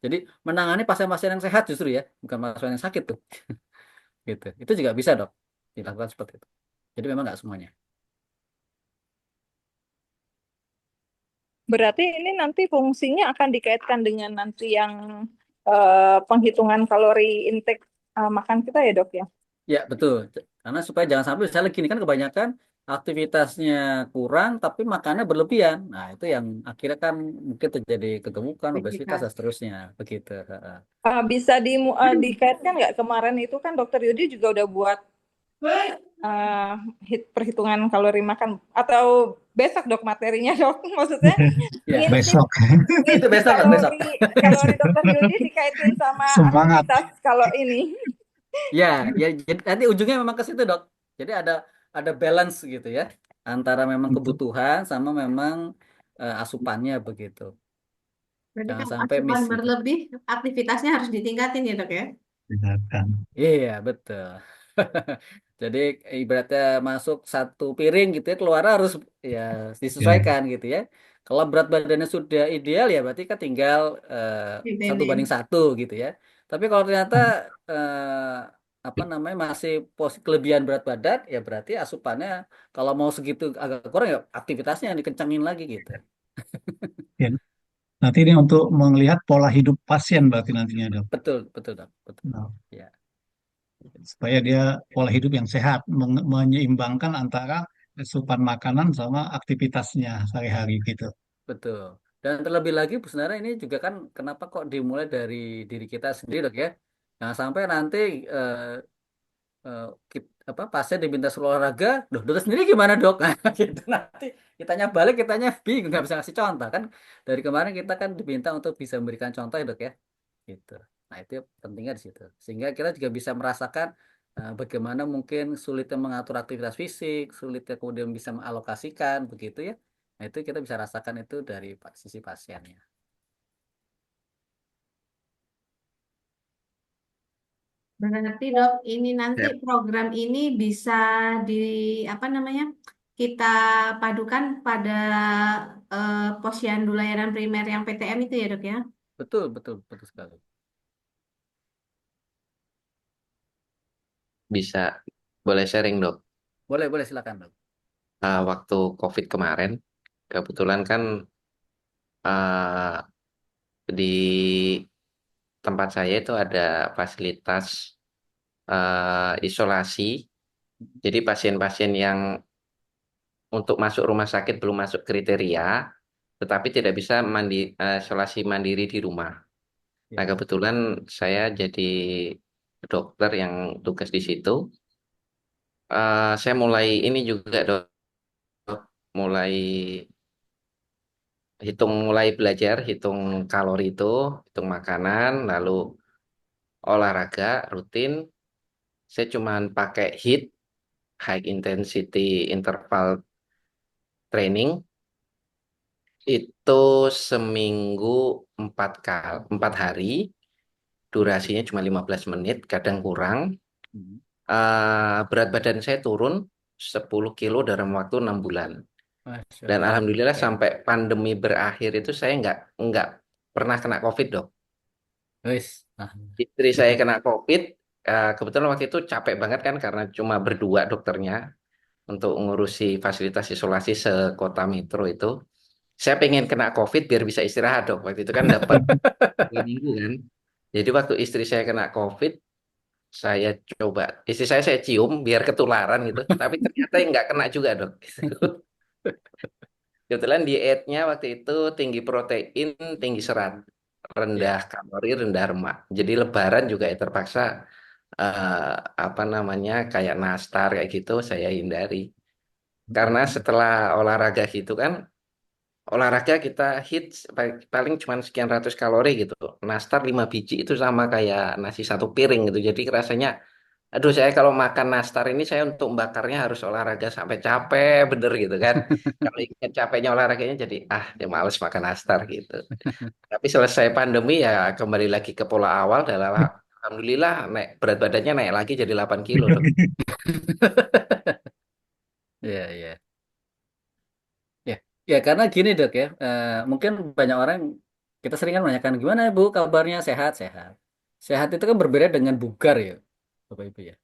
Jadi menangani pasien-pasien yang sehat justru ya, bukan pasien yang sakit tuh. Gitu. Itu juga bisa dok dilakukan seperti itu. Jadi memang nggak semuanya. Berarti ini nanti fungsinya akan dikaitkan dengan nanti yang penghitungan kalori intake makan kita ya dok ya? Ya betul. Karena supaya jangan sampai misalnya gini kan kebanyakan aktivitasnya kurang tapi makannya berlebihan. Nah itu yang akhirnya kan mungkin terjadi kegemukan, obesitas dan Aktivitas. seterusnya begitu. Heeh. Bisa dikaitkan nggak kemarin itu kan dokter Yudi juga udah buat eh, perhitungan kalori makan atau besok dok materinya dok maksudnya Ya ngintip Besok. itu ngintip besok kan besok. kalori kalori dokter Yudi dikaitin sama Semangat. aktivitas kalau ini. Ya, ya jadi nanti ujungnya memang ke situ, Dok. Jadi ada balance gitu ya antara memang Untuk kebutuhan sama memang asupannya begitu. Berarti Jangan kalau sampai asupan miss gitu. berlebih, aktivitasnya harus ditingkatin ya dok ya? dengarkan. Iya, betul. Jadi ibaratnya masuk satu piring gitu ya, keluar harus ya Ya, disesuaikan gitu ya. Kalau berat badannya sudah ideal ya berarti kan tinggal satu Ini. banding satu gitu ya. Tapi kalau ternyata apa namanya masih kelebihan berat badan ya berarti asupannya kalau mau segitu agak kurang ya aktivitasnya yang dikencangin lagi gitu. ya. Nanti ini untuk melihat pola hidup pasien berarti nantinya dok. Betul, betul, Dok. Betul. Nah, Ya, supaya dia pola hidup yang sehat, menyeimbangkan antara asupan makanan sama aktivitasnya sehari-hari gitu. betul. Dan terlebih lagi Bu, sebenarnya ini juga kan kenapa kok dimulai dari diri kita sendiri dok ya. Jangan sampai nanti eh, eh, apa pasien diminta suruh olahraga, dokter sendiri gimana dok? Nah, gitu nanti kitanya balik, kitanya bingung nggak bisa ngasih contoh kan. Dari kemarin kita kan diminta untuk bisa memberikan contoh ya dok ya. Gitu. Nah itu pentingnya di situ. Sehingga kita juga bisa merasakan bagaimana mungkin sulitnya mengatur aktivitas fisik, sulitnya kemudian bisa mengalokasikan begitu ya. Nah itu kita bisa rasakan itu dari sisi pasiennya. Berarti dok, ini nanti Ya, program ini bisa di apa namanya kita padukan pada posyandu layanan primer yang PTM itu ya dok ya? Betul, betul, betul sekali. bisa boleh sharing dok. Boleh, boleh silakan dok. Waktu COVID kemarin, kebetulan kan uh, di tempat saya itu ada fasilitas isolasi. Jadi pasien-pasien yang untuk masuk rumah sakit belum masuk kriteria, tetapi tidak bisa isolasi mandiri di rumah. Nah, Ya. kebetulan saya jadi dokter yang tugas di situ. Saya mulai ini juga dok, mulai mulai belajar hitung kalori itu, hitung makanan, lalu olahraga rutin. Saya cuman pakai HIIT, high intensity interval training, itu seminggu 4 hari, durasinya cuma 15 menit, kadang kurang. Hmm. Berat badan saya turun 10 kilo dalam waktu 6 bulan. Masya Dan Allah. alhamdulillah Keren. sampai pandemi berakhir itu saya nggak pernah kena COVID dok. Wis. Nah, Istri saya kena COVID, kebetulan waktu itu capek banget kan karena cuma berdua dokternya untuk ngurusi fasilitas isolasi sekota metro itu. Saya pengen kena COVID biar bisa istirahat dok. Waktu itu kan dapat 2 minggu kan. Jadi waktu istri saya kena COVID, saya coba istri saya cium biar ketularan gitu. Tapi ternyata nggak kena juga dok. Kebetulan dietnya waktu itu tinggi protein, tinggi serat, rendah ya. kalori, rendah lemak. Jadi Lebaran juga ya terpaksa eh, apa namanya kayak nastar kayak gitu saya hindari. Karena setelah olahraga gitu kan, olahraga kita hits paling cuma sekian ratus kalori gitu. Nastar 5 biji itu sama kayak nasi 1 piring gitu. Jadi rasanya, aduh saya kalau makan nastar ini saya untuk bakarnya harus olahraga sampai capek bener gitu kan. Kalau ingat capeknya olahraganya jadi dia males makan nastar gitu. Tapi selesai pandemi ya kembali lagi ke pola awal adalah alhamdulillah naik berat badannya naik lagi jadi 8 kilo dok. Iya, iya. Ya, ya karena gini dok ya, mungkin banyak orang kita sering kan menanyakan gimana Bu kabarnya sehat sehat. Sehat itu kan berbeda dengan bugar ya, Bapak Ibu ya.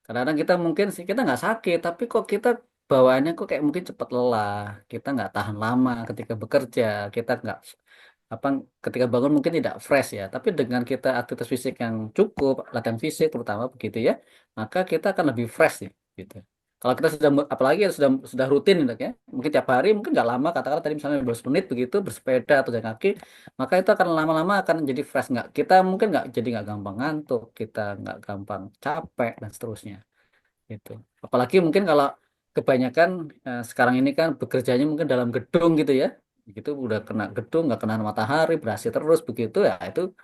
Kadang-kadang kita mungkin sih kita nggak sakit, tapi kok kita bawaannya kok kayak mungkin cepat lelah, kita nggak tahan lama ketika bekerja, kita nggak apa ketika bangun mungkin tidak fresh ya. Tapi dengan kita aktivitas fisik yang cukup, latihan fisik terutama begitu ya, maka kita akan lebih fresh sih, gitu. Kalau kita sudah apalagi ya sudah rutin gitu ya, mungkin tiap hari mungkin nggak lama katakanlah tadi misalnya 15 menit begitu bersepeda atau jalan kaki, maka itu akan lama-lama akan jadi fresh nggak kita mungkin nggak jadi nggak gampang ngantuk, kita nggak gampang capek dan seterusnya gitu. Apalagi mungkin kalau kebanyakan sekarang ini kan bekerjanya mungkin dalam gedung gitu ya. Gitu udah kena gedung, nggak kena matahari, berasi terus begitu ya itu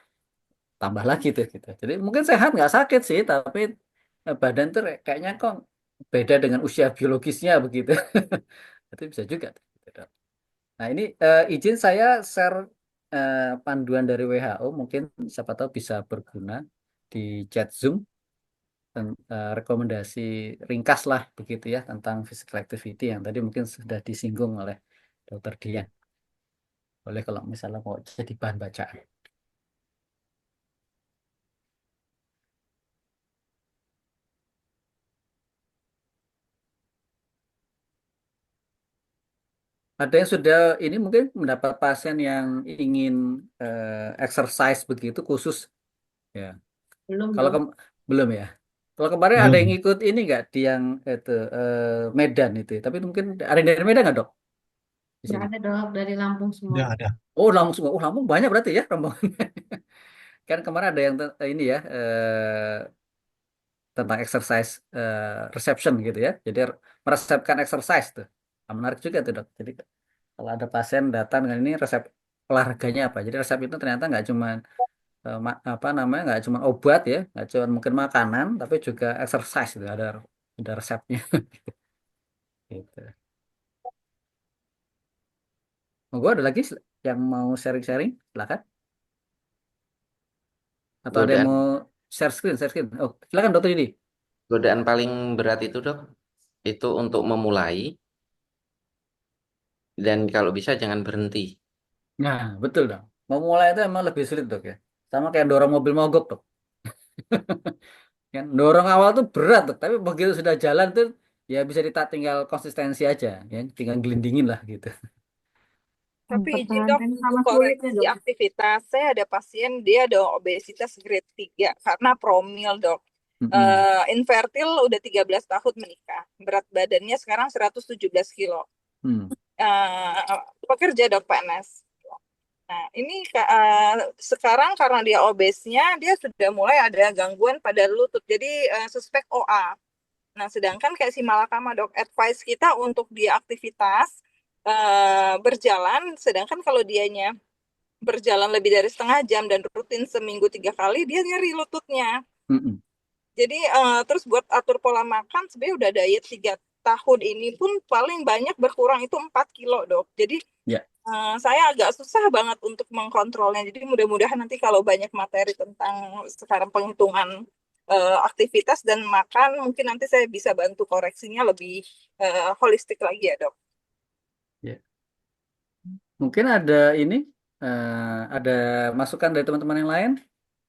tambah lagi tuh gitu. Jadi mungkin sehat nggak sakit sih, tapi badan tuh kayaknya kok beda dengan usia biologisnya begitu. Itu bisa juga tuh, gitu, Dok. Nah ini izin saya share panduan dari WHO mungkin siapa tahu bisa berguna di chat Zoom rekomendasi ringkas lah begitu ya tentang physical activity yang tadi mungkin sudah disinggung oleh Dokter Dian. Boleh kalau misalnya mau jadi bahan bacaan. Ada yang sudah ini mungkin mendapat pasien yang ingin exercise begitu khusus ya. Belum Kalau dok. belum ya. Kalau kemarin ada yang Belum. ikut ini nggak di yang itu Medan itu, tapi mungkin ada yang dari Medan nggak dok di Nggak sini? ada dok, dari Lampung semua. Ada. Oh Lampung, oh Lampung banyak berarti ya rombongan. Kan kemarin ada yang ini ya tentang exercise reception gitu ya. Jadi meresepkan exercise tuh. Nah, menarik juga tuh dok. Jadi kalau ada pasien datang dengan ini resep olahraganya apa. Jadi resep itu ternyata nggak cuma apa namanya nggak cuma obat ya, nggak cuma mungkin makanan, tapi juga exercise itu ada resepnya. Gitu. Monggo ada lagi yang mau sharing-sharing, silakan. Atau ada yang mau Godaan share screen. Oh, silakan dokter Yudi. godaan paling berat itu dok, itu untuk memulai dan kalau bisa jangan berhenti. Nah, betul dong. Mau mulai itu emang lebih sulit dok ya. Sama kayak dorong mobil mogok dok. Kan dorong awal tuh berat dok, tapi begitu sudah jalan tuh ya bisa tinggal konsistensi aja, ya tinggal gelindingin lah gitu. Tapi izin dok Mempertahankan untuk sama sulitnya koreksi dok. aktivitas. Saya ada pasien dia ada obesitas grade 3 karena promil dok. Mm-mm. Infertil udah 13 tahun menikah. Berat badannya sekarang 117 kilo. Hmm. Pekerja dok PNS. Nah, ini sekarang karena dia obesnya, dia sudah mulai ada gangguan pada lutut. Jadi suspek OA. Nah, sedangkan kayak si Malakama dok, advice kita untuk dia aktivitas berjalan, sedangkan kalau dianya berjalan lebih dari setengah jam dan rutin seminggu 3 kali, dia nyeri lututnya. Mm-mm. Jadi terus buat atur pola makan, sebenarnya udah diet 3 tahun ini pun paling banyak berkurang itu 4 kilo dok. Jadi Ya. saya agak susah banget untuk mengkontrolnya. Jadi mudah-mudahan nanti kalau banyak materi tentang sekarang penghitungan aktivitas dan makan, mungkin nanti saya bisa bantu koreksinya lebih holistik lagi ya dok. Ya. Mungkin ada ini, ada masukan dari teman-teman yang lain.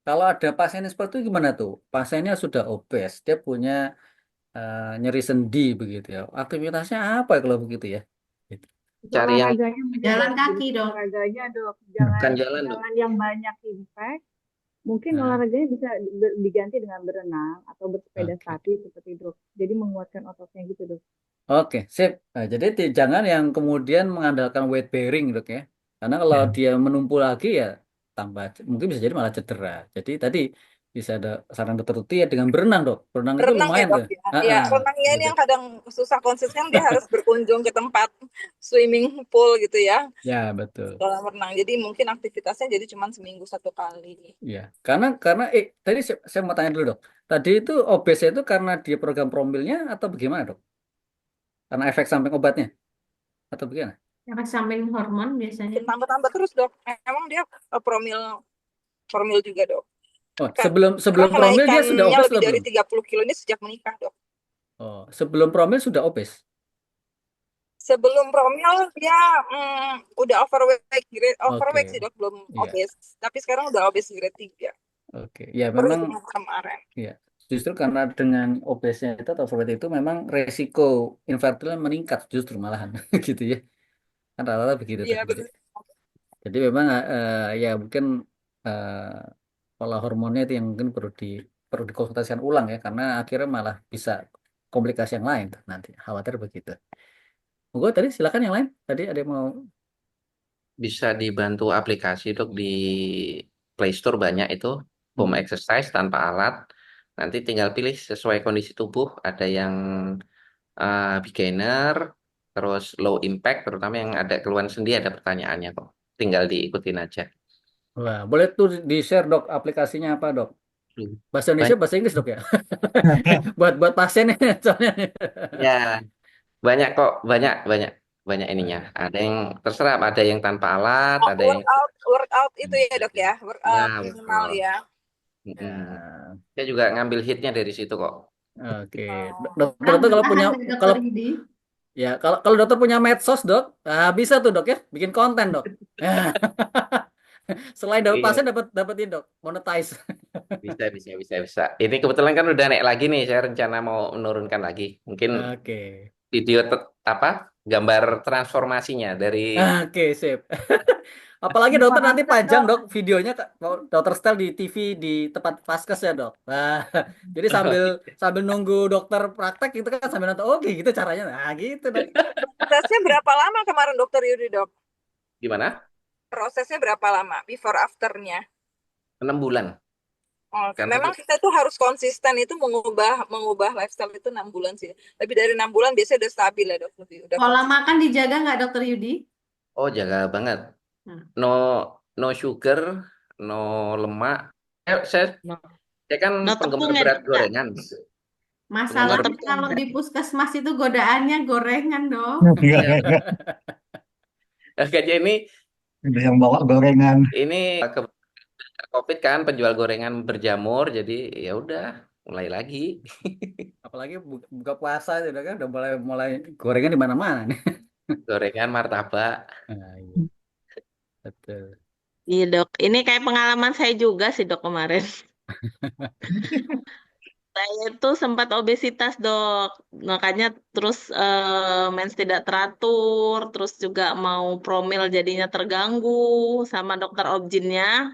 Kalau ada pasien yang seperti itu gimana tuh? Pasiennya sudah obes, dia punya nyeri sendi begitu ya. Aktivitasnya apa ya kalau begitu ya? Gitu. Itu Cari yang olahraganya mungkin Jalan dok, kaki jenis dok. olahraganya dok. Jangan bukan jalan dong. jangan yang banyak impact. Mungkin Nah, olahraganya bisa diganti dengan berenang atau bersepeda oke. statis seperti dok. Jadi menguatkan ototnya gitu dok. Oke, sip. Nah, jadi jangan yang kemudian mengandalkan weight bearing, dok ya. Karena kalau Ya. dia menumpul lagi ya tambah, mungkin bisa jadi malah cedera. Jadi tadi bisa ada saran dokter Tuti ya dengan berenang, dok. Berenang itu Renang ya lumayan dok tuh. ya. Ah, Ya ah, renangnya ini gitu. yang kadang susah konsisten, dia harus berkunjung ke tempat swimming pool gitu ya, Ya, betul. kolam renang. Jadi mungkin aktivitasnya jadi cuma seminggu 1 kali. Ya, karena tadi saya mau tanya dulu, dok. Tadi itu obes itu karena dia program promilnya atau bagaimana, dok? Karena efek samping obatnya atau bagaimana? Efek samping hormon biasanya. Makin tambah-tambah terus dok. Emang dia promil promil juga dok. Oh, Karena sebelum sebelum promil dia sudah kenaikannya obes lebih atau dari belum? 30 kilo ini sejak menikah dok. Oh, sebelum promil sudah obes. Sebelum promil dia udah overweight sih Oke. dok, belum Iya. obes. Tapi sekarang udah obes grade 3. Oke, ya Baru memang dengan kemarin. ya justru karena dengan obesnya itu atau overweight itu memang resiko infertilnya meningkat justru malahan gitu ya. Kan rata-rata begitu tuh. Iya betul. Jadi memang ya mungkin pola hormonnya itu yang mungkin perlu dikonsultasikan ulang ya karena akhirnya malah bisa komplikasi yang lain tuh nanti. Khawatir begitu. Monggo tadi silakan yang lain. Tadi ada yang mau. Bisa dibantu aplikasi dok di Play Store banyak itu home Hmm. exercise tanpa alat. Nanti tinggal pilih sesuai kondisi tubuh. Ada yang beginner, terus low impact, terutama yang ada keluhan sendi ada pertanyaannya kok. Tinggal diikutin aja. Wah, boleh tuh di-share dok aplikasinya apa dok? Bahasa Indonesia, Banyak, bahasa Inggris dok ya? Buat pasiennya soalnya. ya, banyak kok, banyak, banyak, banyak ininya. Ada yang terserah, ada yang tanpa alat, ada yang Workout itu ya dok ya, ya workout minimal betul. ya. Mm-mm. Ya, Saya juga ngambil hitnya dari situ kok. oke. Oh. Dokter Nah, itu kalau punya bertahan dari dokter kalau Yudi. ya kalau dokter punya medsos dok, bisa tuh dok ya bikin konten dok. Selain dapat Iya, pasien dapat ini dok, monetize. bisa, bisa, bisa, bisa. Ini kebetulan kan udah naik lagi nih. Saya rencana mau menurunkan lagi. Mungkin Oke. video apa? Gambar transformasinya dari Oke, sip. Apalagi dokter Before nanti after pajang dok. dok videonya dokter style di TV di tempat vaskes ya dok. Nah, jadi sambil sambil nunggu dokter praktek gitu kan sambil nonton. Oke, gitu caranya. Nah, gitu dok. Prosesnya berapa lama kemarin dokter Yudi dok? gimana? Prosesnya berapa lama before afternya? 6 bulan. Oh, Karena memang kita tuh harus konsisten itu mengubah mengubah lifestyle itu 6 bulan sih. Lebih dari 6 bulan biasanya udah stabil ya dok, lebih udah Pola konsisten. makan dijaga nggak dokter Yudi? oh jaga banget. Nah, No no sugar, no lemak. Saya No, saya kan no penggemar tepung ya berat dok ya? gorengan. No Penggemar masalahnya tepung. kalau di puskesmas itu godaannya gorengan dok. Kayaknya Ada yang bawa gorengan. ini ke COVID kan penjual gorengan berjamur, jadi ya udah mulai lagi Apalagi buka puasa gitu kan udah mulai mulai gorengan di mana-mana nih. gorengan martabak. Nah, iya, betul. Iya dok, ini kayak pengalaman saya juga sih dok kemarin. Saya tuh sempat obesitas dok, makanya terus mens tidak teratur, terus juga mau promil jadinya terganggu sama dokter objinnya,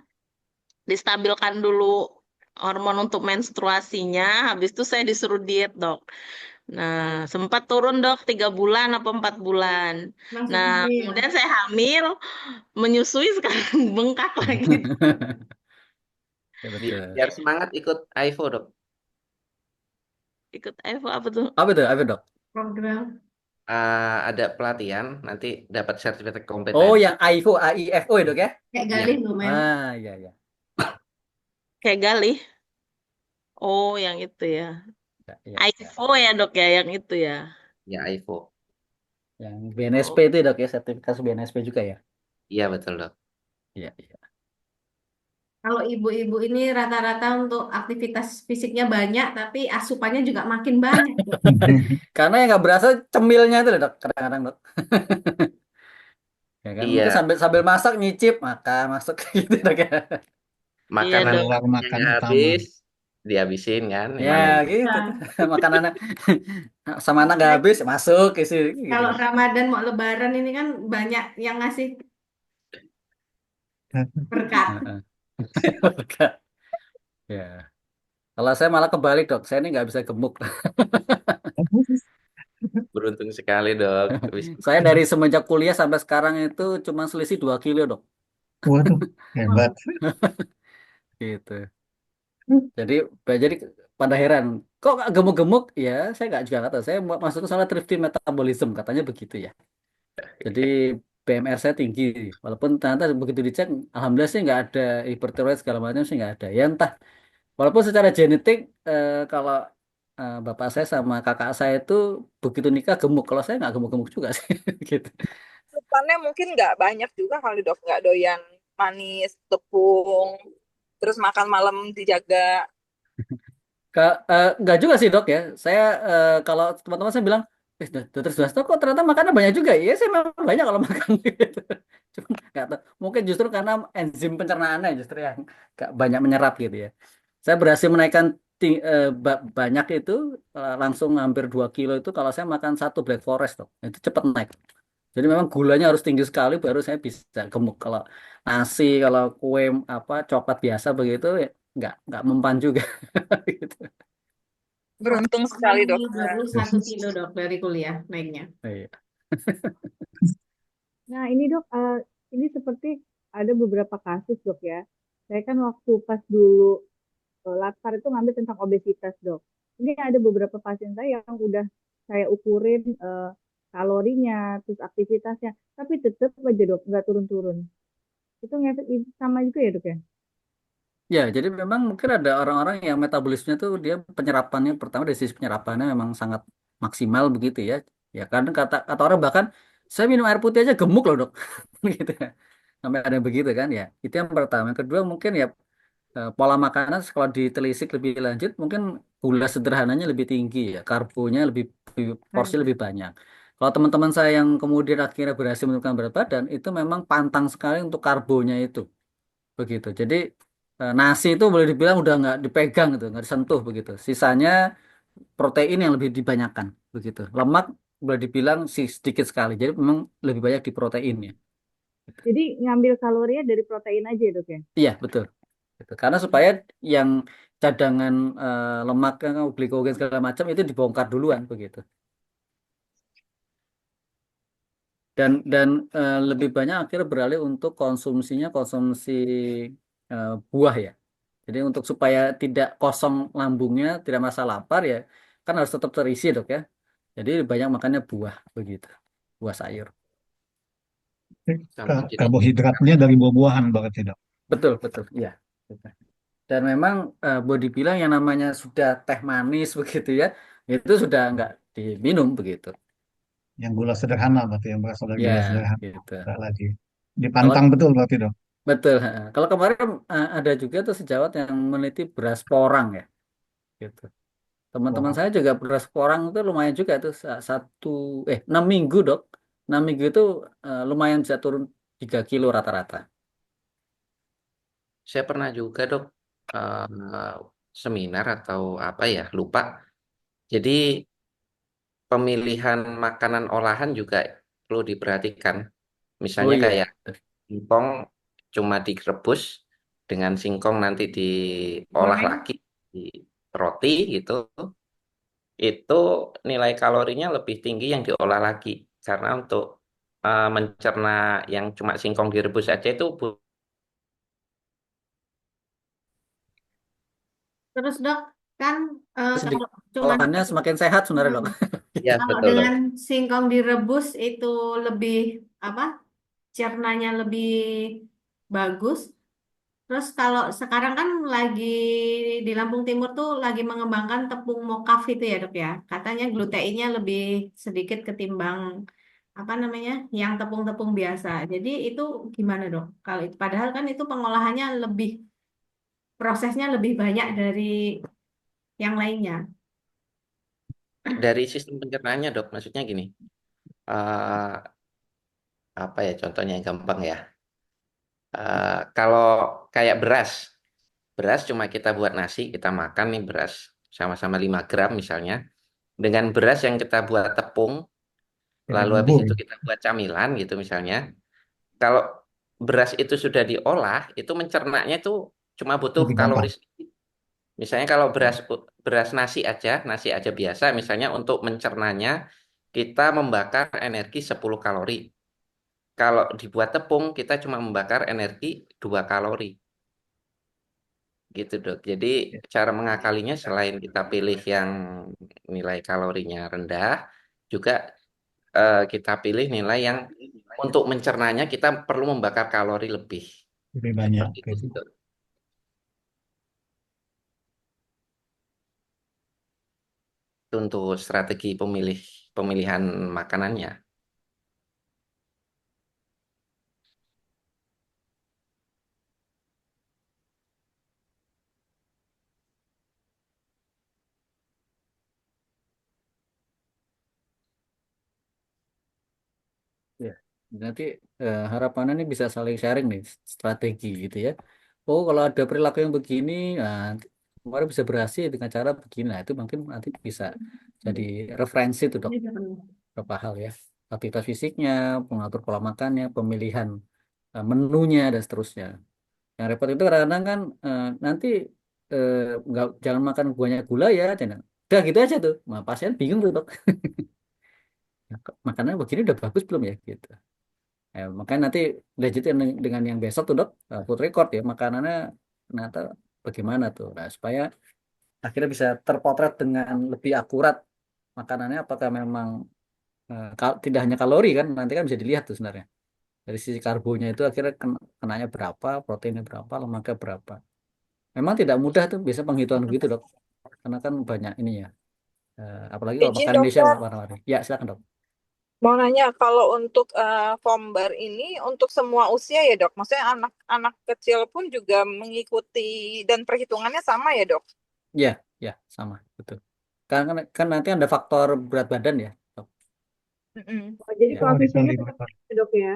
distabilkan dulu hormon untuk menstruasinya, habis itu saya disuruh diet dok. Nah, sempat turun dok 3 bulan apa 4 bulan. Langsung Nah, hamil. kemudian saya hamil, menyusui sekarang bengkak lagi. Ya betul. Biar semangat ikut AIFO dok. Ikut Evo apa tuh? Apa itu? Apa dok? Program. Ada pelatihan, nanti dapat sertifikat Oh, kompetensi. yang AIFO, AIFO ya dok ya? Kayak Ya, Galih loh men. Iya iya. Kayak Galih. Oh, yang itu ya. Ya, ya, ya. Ivo ya dok ya, yang itu ya. ya AIFO. Yang BNSP Oh, itu ya, dok ya, sertifikasi BNSP juga ya. Iya betul dok. Iya iya. Kalau ibu-ibu ini rata-rata untuk aktivitas fisiknya banyak, tapi asupannya juga makin banyak dok. Karena yang nggak berasa cemilnya itu loh dok, kadang-kadang dok. Ya kan, mungkin Iya, sambil sambil masak nyicip, makan masuk gitu dok ya. Iya Makanan dok. keluar yang makan nggak utama. habis dihabisin kan, Ya mana yang gitu tuh. Nah, Makanan sama anak nggak apalagi habis masuk isi gitu kalau kan. Ramadan mau Lebaran ini kan banyak yang ngasih berkat. Heeh. Ya. Kalau saya malah kebalik dok, saya ini nggak bisa gemuk. beruntung sekali dok. Bisa. Saya dari semenjak kuliah sampai sekarang itu cuma selisih 2 kilo dok. Waduh, hebat. Gitu. Jadi pada heran, kok nggak gemuk-gemuk? Ya, saya nggak juga kata. Saya masuk soal thrifty metabolism katanya begitu ya. Jadi BMR saya tinggi, walaupun ternyata begitu dicek, alhamdulillah sih nggak ada hipertiroid segala macam sih nggak ada. Ya entah, walaupun secara genetik kalau bapak saya sama kakak saya itu begitu nikah gemuk, kalau saya nggak gemuk-gemuk juga sih, gitu. Asupannya mungkin nggak banyak juga kali dok, nggak doyan manis, tepung, terus makan malam dijaga. Nggak juga sih dok ya. Saya kalau teman-teman saya bilang, dokter Suhasto kok ternyata makannya banyak juga. Iya sih memang banyak kalau makan gitu. Cuma nggak tahu. Mungkin justru karena enzim pencernaannya justru yang nggak banyak menyerap gitu ya. Saya berhasil menaikkan banyak itu langsung hampir 2 kilo itu kalau saya makan satu Black Forest dok. Itu cepat naik. Jadi memang gulanya harus tinggi sekali baru saya bisa gemuk. Kalau nasi, kalau kue apa coklat biasa begitu ya nggak mempan juga. Gitu. Beruntung Memang sekali dok. 21 kilo dok dari kuliah naiknya. Iya. Nah, ini dok, ini seperti ada beberapa kasus dok ya. Saya kan waktu pas dulu latar itu ngambil tentang obesitas dok. Ini ada beberapa pasien saya yang udah saya ukurin kalorinya, terus aktivitasnya, tapi tetap aja dok nggak turun-turun. Itu ngefek sama juga ya dok ya? Ya, jadi memang mungkin ada orang-orang yang metabolismenya tuh dia penyerapannya pertama dari sisi penyerapannya memang sangat maksimal begitu ya. Ya kan kata kata orang bahkan saya minum air putih aja gemuk loh dok, gitu ya. Sampai ada yang begitu kan ya. Itu yang pertama. Yang kedua mungkin ya pola makanan kalau ditelisik lebih lanjut mungkin gula sederhananya lebih tinggi ya, karbonya porsi lebih banyak. Kalau teman-teman saya yang kemudian akhirnya berhasil menurunkan berat badan itu memang pantang sekali untuk karbonya itu begitu. Jadi nasi itu boleh dibilang udah nggak dipegang gitu, nggak disentuh begitu. Sisanya protein yang lebih dibanyakan begitu. Lemak boleh dibilang sih sedikit sekali. Jadi memang lebih banyak di proteinnya. Jadi ngambil kalorinya dari protein aja ya dok ya? Iya betul. Gitu. Karena supaya yang cadangan lemak, glikogen segala macam itu dibongkar duluan begitu. Dan lebih banyak akhirnya beralih untuk konsumsinya konsumsi buah ya. Jadi untuk supaya tidak kosong lambungnya, tidak merasa lapar ya, kan harus tetap terisi dok ya. Jadi banyak makannya buah begitu, buah sayur. Sama jadi Karbohidratnya dari buah-buahan berarti dok. Betul betul, iya. Dan memang boleh dibilang yang namanya sudah teh manis begitu ya, itu sudah nggak diminum begitu. Yang gula sederhana berarti yang berasal dari Ya gula sederhana. gitu. Enggak lagi. Kalau Dipantang betul berarti dok. betul, kalau kemarin ada juga tuh sejawat yang meneliti beras porang ya, gitu. Teman-teman Wah, saya juga beras porang itu lumayan juga tuh 6 minggu dok. 6 minggu itu lumayan bisa turun 3 kilo rata-rata. saya pernah juga dok seminar atau apa ya lupa. Jadi pemilihan makanan olahan juga perlu diperhatikan. Oh Misalnya iya. kayak singkong cuma direbus dengan singkong nanti diolah Goreng. lagi di roti gitu. Itu nilai kalorinya lebih tinggi yang diolah lagi. Karena untuk mencerna yang cuma singkong direbus aja itu Terus dok, kan kalau Sedikit cuman olahannya semakin sehat sebenarnya hmm, dok. ya kalau betul dok. dengan singkong direbus itu lebih apa? Cernanya lebih bagus. Terus kalau sekarang kan lagi di Lampung Timur tuh lagi mengembangkan tepung mokaf itu ya dok ya. Katanya gluteinnya lebih sedikit ketimbang apa namanya yang tepung-tepung biasa. Jadi itu gimana dok? Kalau itu padahal kan itu pengolahannya lebih prosesnya lebih banyak dari yang lainnya. Dari sistem pencernaannya dok, maksudnya gini. eh, apa ya contohnya yang gampang ya. Kalau kayak beras. beras cuma kita buat nasi, kita makan nih beras sama-sama 5 gram misalnya. Dengan beras yang kita buat tepung, Jadi lalu habis bubur itu kita buat camilan gitu misalnya. Kalau beras itu sudah diolah, itu mencernanya itu cuma butuh lebih kalori gampang. sedikit. Misalnya kalau beras beras nasi aja biasa, misalnya untuk mencernanya kita membakar energi 10 kalori. Kalau dibuat tepung, kita cuma membakar energi 2 kalori. Gitu, Dok. Jadi Ya. cara mengakalinya selain kita pilih yang nilai kalorinya rendah, juga kita pilih nilai yang untuk mencernanya kita perlu membakar kalori lebih. Lebih banyak. Seperti itu Gitu. sih, Dok. Itu untuk strategi pemilihan makanannya. Ya, nanti harapannya nih bisa saling sharing nih strategi gitu ya. Oh, kalau ada perilaku yang begini, nah, kemarin bisa berhasil dengan cara begini. Nah, itu mungkin nanti bisa jadi referensi tuh dok, beberapa hal ya. Aktivitas fisiknya, pengatur pola makannya, pemilihan menunya dan seterusnya. Yang repot itu kadang-kadang kan nanti eh, jangan makan banyak gula ya, jangan. Udah gitu aja tuh. Nah, pasien bingung tuh dok. Makannya begini udah bagus belum ya gitu. Makanya nanti lanjutin dengan yang besok tuh dok, food record ya makanannya ternyata bagaimana tuh. Nah, supaya akhirnya bisa terpotret dengan lebih akurat makanannya apakah memang tidak hanya kalori kan nanti kan bisa dilihat tuh sebenarnya dari sisi karbonya itu akhirnya kenanya berapa, proteinnya berapa, lemaknya berapa. Memang tidak mudah tuh bisa penghitungan begitu dok, karena kan banyak ini ya. Apalagi kalau Izin makan Indonesia dokter, warna-warni. Ya silakan dok. mau nanya kalau untuk Vombar ini untuk semua usia ya dok? Maksudnya anak-anak kecil pun juga mengikuti dan perhitungannya sama ya dok? Ya, ya sama betul. Kan nanti ada faktor berat badan ya dok. Mm-mm. Oh, jadi Ya, Oh, koefisiennya dikali tetap makan. ya, dok ya.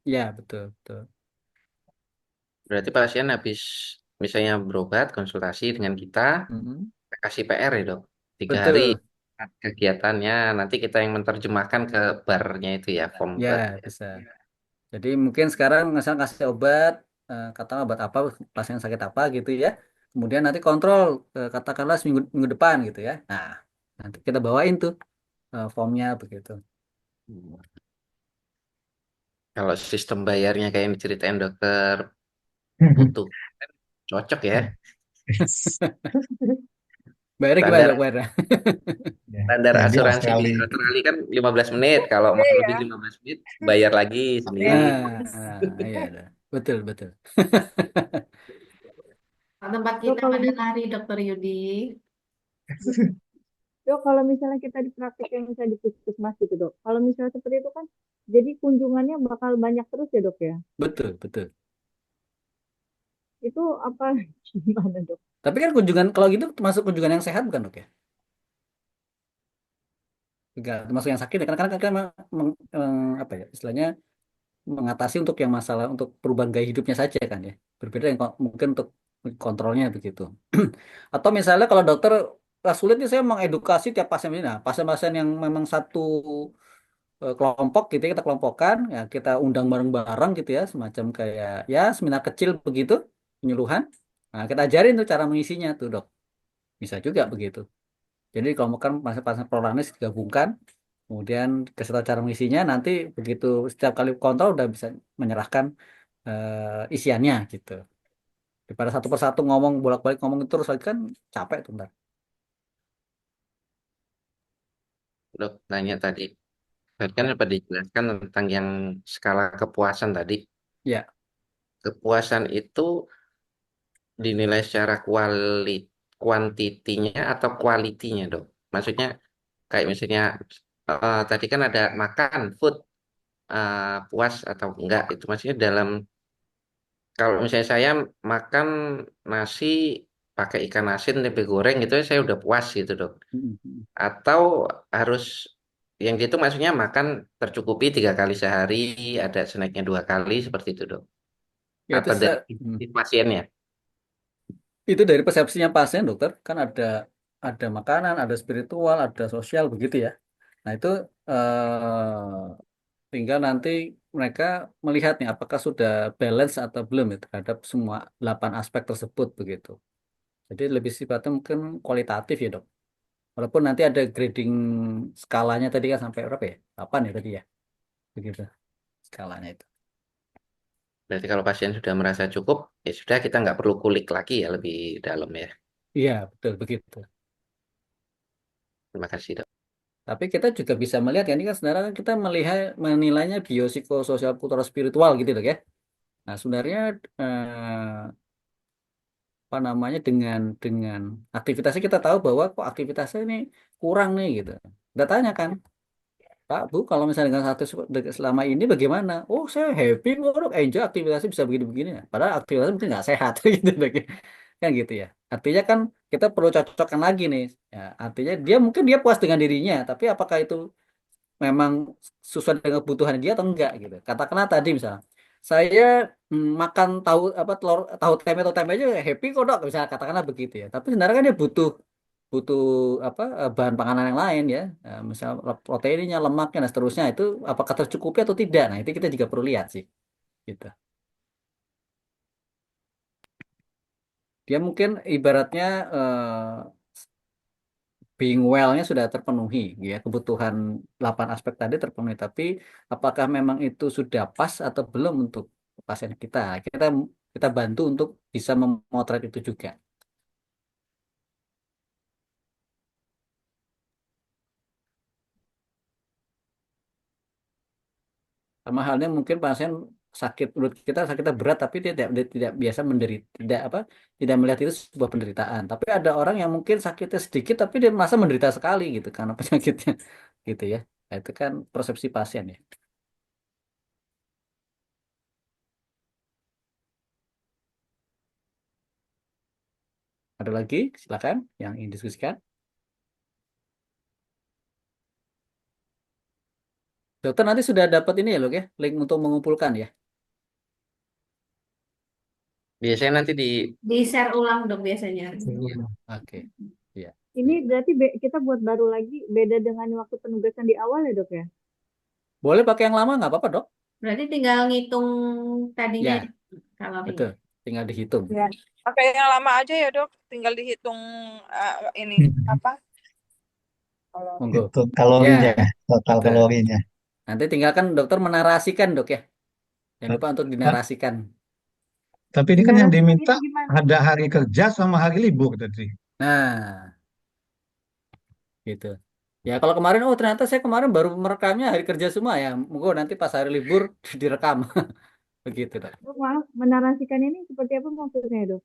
ya betul betul. Berarti pasien habis misalnya berobat, konsultasi dengan kita, Mm-mm. kasih PR ya dok. 3 hari Betul, kegiatannya, nanti kita yang menerjemahkan ke barnya itu ya, form ya bar. bisa. Jadi mungkin sekarang misal kasih obat, kata obat apa, pasien sakit apa gitu ya. Kemudian nanti kontrol, katakanlah seminggu minggu depan gitu ya. Nah, nanti kita bawain tuh formnya begitu. Kalau sistem bayarnya kayak yang diceritain dokter Putu, cocok ya. Bayarnya gimana dok Standar bayarnya? Ya, standar ya di asuransi di Australia. Australia kan 15 menit. Kalau Iya mau lebih ya. 15 menit, bayar lagi Iya. sendiri. Iya, iya. Betul, betul. Tempat Dok kita kalau pada lari dokter Yudi. Dok, kalau misalnya kita dipraktikkan misalnya di puskesmas gitu dok. Kalau misalnya seperti itu kan, jadi kunjungannya bakal banyak terus ya dok ya. Betul, betul. Itu apa gimana dok? Tapi kan kunjungan kalau gitu termasuk kunjungan yang sehat bukan dok ya? Enggak, termasuk yang sakit ya. Karena kan apa ya istilahnya mengatasi untuk yang masalah untuk perubahan gaya hidupnya saja kan ya. Berbeda yang mungkin untuk kontrolnya begitu. Atau misalnya kalau dokter sulit nih saya mengedukasi tiap pasien ini. Nah, pasien-pasien yang memang satu kelompok gitu ya, kita kelompokkan ya kita undang bareng-bareng gitu ya semacam kayak ya seminar kecil begitu penyuluhan. Nah, kita ajarin tuh cara mengisinya tuh dok. Bisa juga begitu. Jadi kelompokkan pasien-pasien prolanis digabungkan. Kemudian kasih tahu cara mengisinya, nanti begitu setiap kali kontrol udah bisa menyerahkan isiannya gitu. Daripada satu persatu ngomong bolak-balik ngomong itu terus lagi kan capek tuh ntar. Dok, nanya tadi. Tadi kan dapat dijelaskan tentang yang skala kepuasan tadi. Ya, Kepuasan itu dinilai secara kuantitinya atau kualitinya, dok. Maksudnya kayak misalnya tadi kan ada makan, food, puas atau enggak. Itu maksudnya dalam, kalau misalnya saya makan nasi pakai ikan asin, tempe goreng gitu, saya udah puas gitu, dok. mm, Atau harus yang gitu maksudnya makan tercukupi 3 kali sehari, ada snacknya 2 kali seperti itu dok. ya itu Atau dari pasien pasiennya. Itu dari persepsinya pasien, dokter. Kan ada makanan, ada spiritual, ada sosial begitu ya. Nah, itu tinggal nanti mereka melihat nih apakah sudah balance atau belum ya terhadap semua 8 aspek tersebut begitu. Jadi lebih sifatnya mungkin kualitatif ya, Dok. Walaupun nanti ada grading skalanya tadi kan sampai berapa ya? 8 ya tadi ya. Begitu skalanya itu. Berarti kalau pasien sudah merasa cukup, ya sudah kita nggak perlu kulik lagi ya lebih dalam ya. Iya, betul begitu. Terima kasih dok. Tapi kita juga bisa melihat ya, ini kan sebenarnya kan kita melihat menilainya biopsikososial kultural spiritual gitu loh ya. Nah, sebenarnya apa namanya dengan aktivitasnya kita tahu bahwa kok aktivitasnya ini kurang nih gitu. Kita tanya kan, Pak, Bu, kalau misalnya dengan satu selama ini bagaimana? Oh, saya happy kok, Dok. Enjoy aktivitasnya bisa begini-begini. Padahal aktivitasnya mungkin nggak sehat gitu, Dok. Kan gitu ya. Artinya kan kita perlu cocokkan lagi nih. Ya, artinya dia mungkin dia puas dengan dirinya, tapi apakah itu memang sesuai dengan kebutuhan dia atau enggak gitu. Katakanlah tadi misalnya, saya makan tahu apa telur tahu tempe atau tempe aja happy kok dok, misalnya katakanlah begitu ya. Tapi sebenarnya kan dia butuh butuh apa bahan panganan yang lain ya. Misal proteinnya, lemaknya dan seterusnya itu apakah tercukupi atau tidak. Nah, itu kita juga perlu lihat sih gitu. Dia mungkin ibaratnya being well-nya sudah terpenuhi ya kebutuhan 8 aspek tadi terpenuhi tapi apakah memang itu sudah pas atau belum untuk pasien kita kita kita bantu untuk bisa memotret itu juga sama halnya mungkin pasien sakit menurut kita sakitnya berat tapi dia tidak biasa menderita tidak apa tidak melihat itu sebuah penderitaan tapi ada orang yang mungkin sakitnya sedikit tapi dia merasa menderita sekali gitu karena penyakitnya gitu ya. Nah, itu kan persepsi pasien ya. Ada lagi silakan yang ingin diskusikan. Dokter nanti sudah dapat ini ya, Lok ya, link untuk mengumpulkan ya. Biasanya nanti di Di-share ulang dong biasanya. Iya. Oke. Iya. Ini berarti kita buat baru lagi beda dengan waktu penugasan di awal ya dok ya? Boleh pakai yang lama nggak apa-apa, Dok? Berarti tinggal ngitung tadinya Ya, kalorinya. betul. Tinggal dihitung. Ya. Pakai yang lama aja ya dok, tinggal dihitung ini apa kalau Monggo. Itu kalorinya, Ya, total betul. kalorinya. Nanti tinggalkan dokter menarasikan, Dok ya. Jangan Ta- lupa untuk ta- dinarasikan. Tapi ini kan yang Narasikan diminta itu gimana? ada hari kerja sama hari libur tadi. Nah, gitu. Ya, kalau kemarin, oh ternyata saya kemarin baru merekamnya hari kerja semua ya. Monggo nanti pas hari libur direkam. Begitu, Dok. Dok, maaf, menarasikan ini seperti apa maksudnya dok?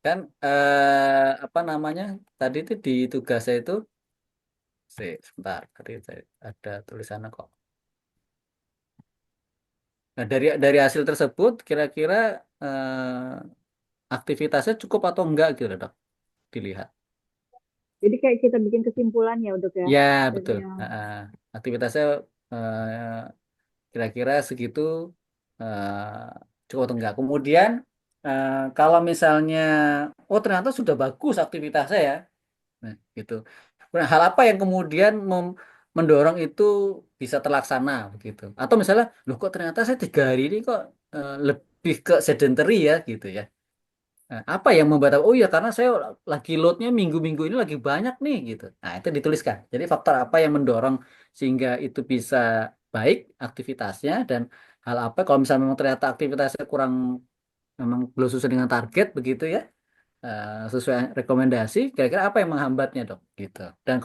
Kan apa namanya? Tadi itu di tugas saya itu, sebentar, tadi ada tulisannya kok. Nah, dari hasil tersebut kira-kira aktivitasnya cukup atau enggak gitu, Dok, dilihat. Jadi kayak kita bikin kesimpulan ya dok ya Ya, dari betul. yang Aktivitasnya kira-kira segitu cukup atau enggak. Kemudian kalau misalnya oh ternyata sudah bagus aktivitasnya ya. Nah, gitu. Nah, hal apa yang kemudian mendorong itu bisa terlaksana begitu? Atau misalnya, loh kok ternyata saya 3 hari ini kok lebih ke sedentary ya gitu ya. Nah, apa yang membuat oh iya karena saya lagi loadnya minggu-minggu ini lagi banyak nih gitu. Nah, itu dituliskan. Jadi faktor apa yang mendorong sehingga itu bisa baik aktivitasnya dan hal apa kalau misalnya memang ternyata aktivitasnya kurang memang belum sesuai dengan target begitu ya. Sesuai rekomendasi kira-kira apa yang menghambatnya dok gitu. Dan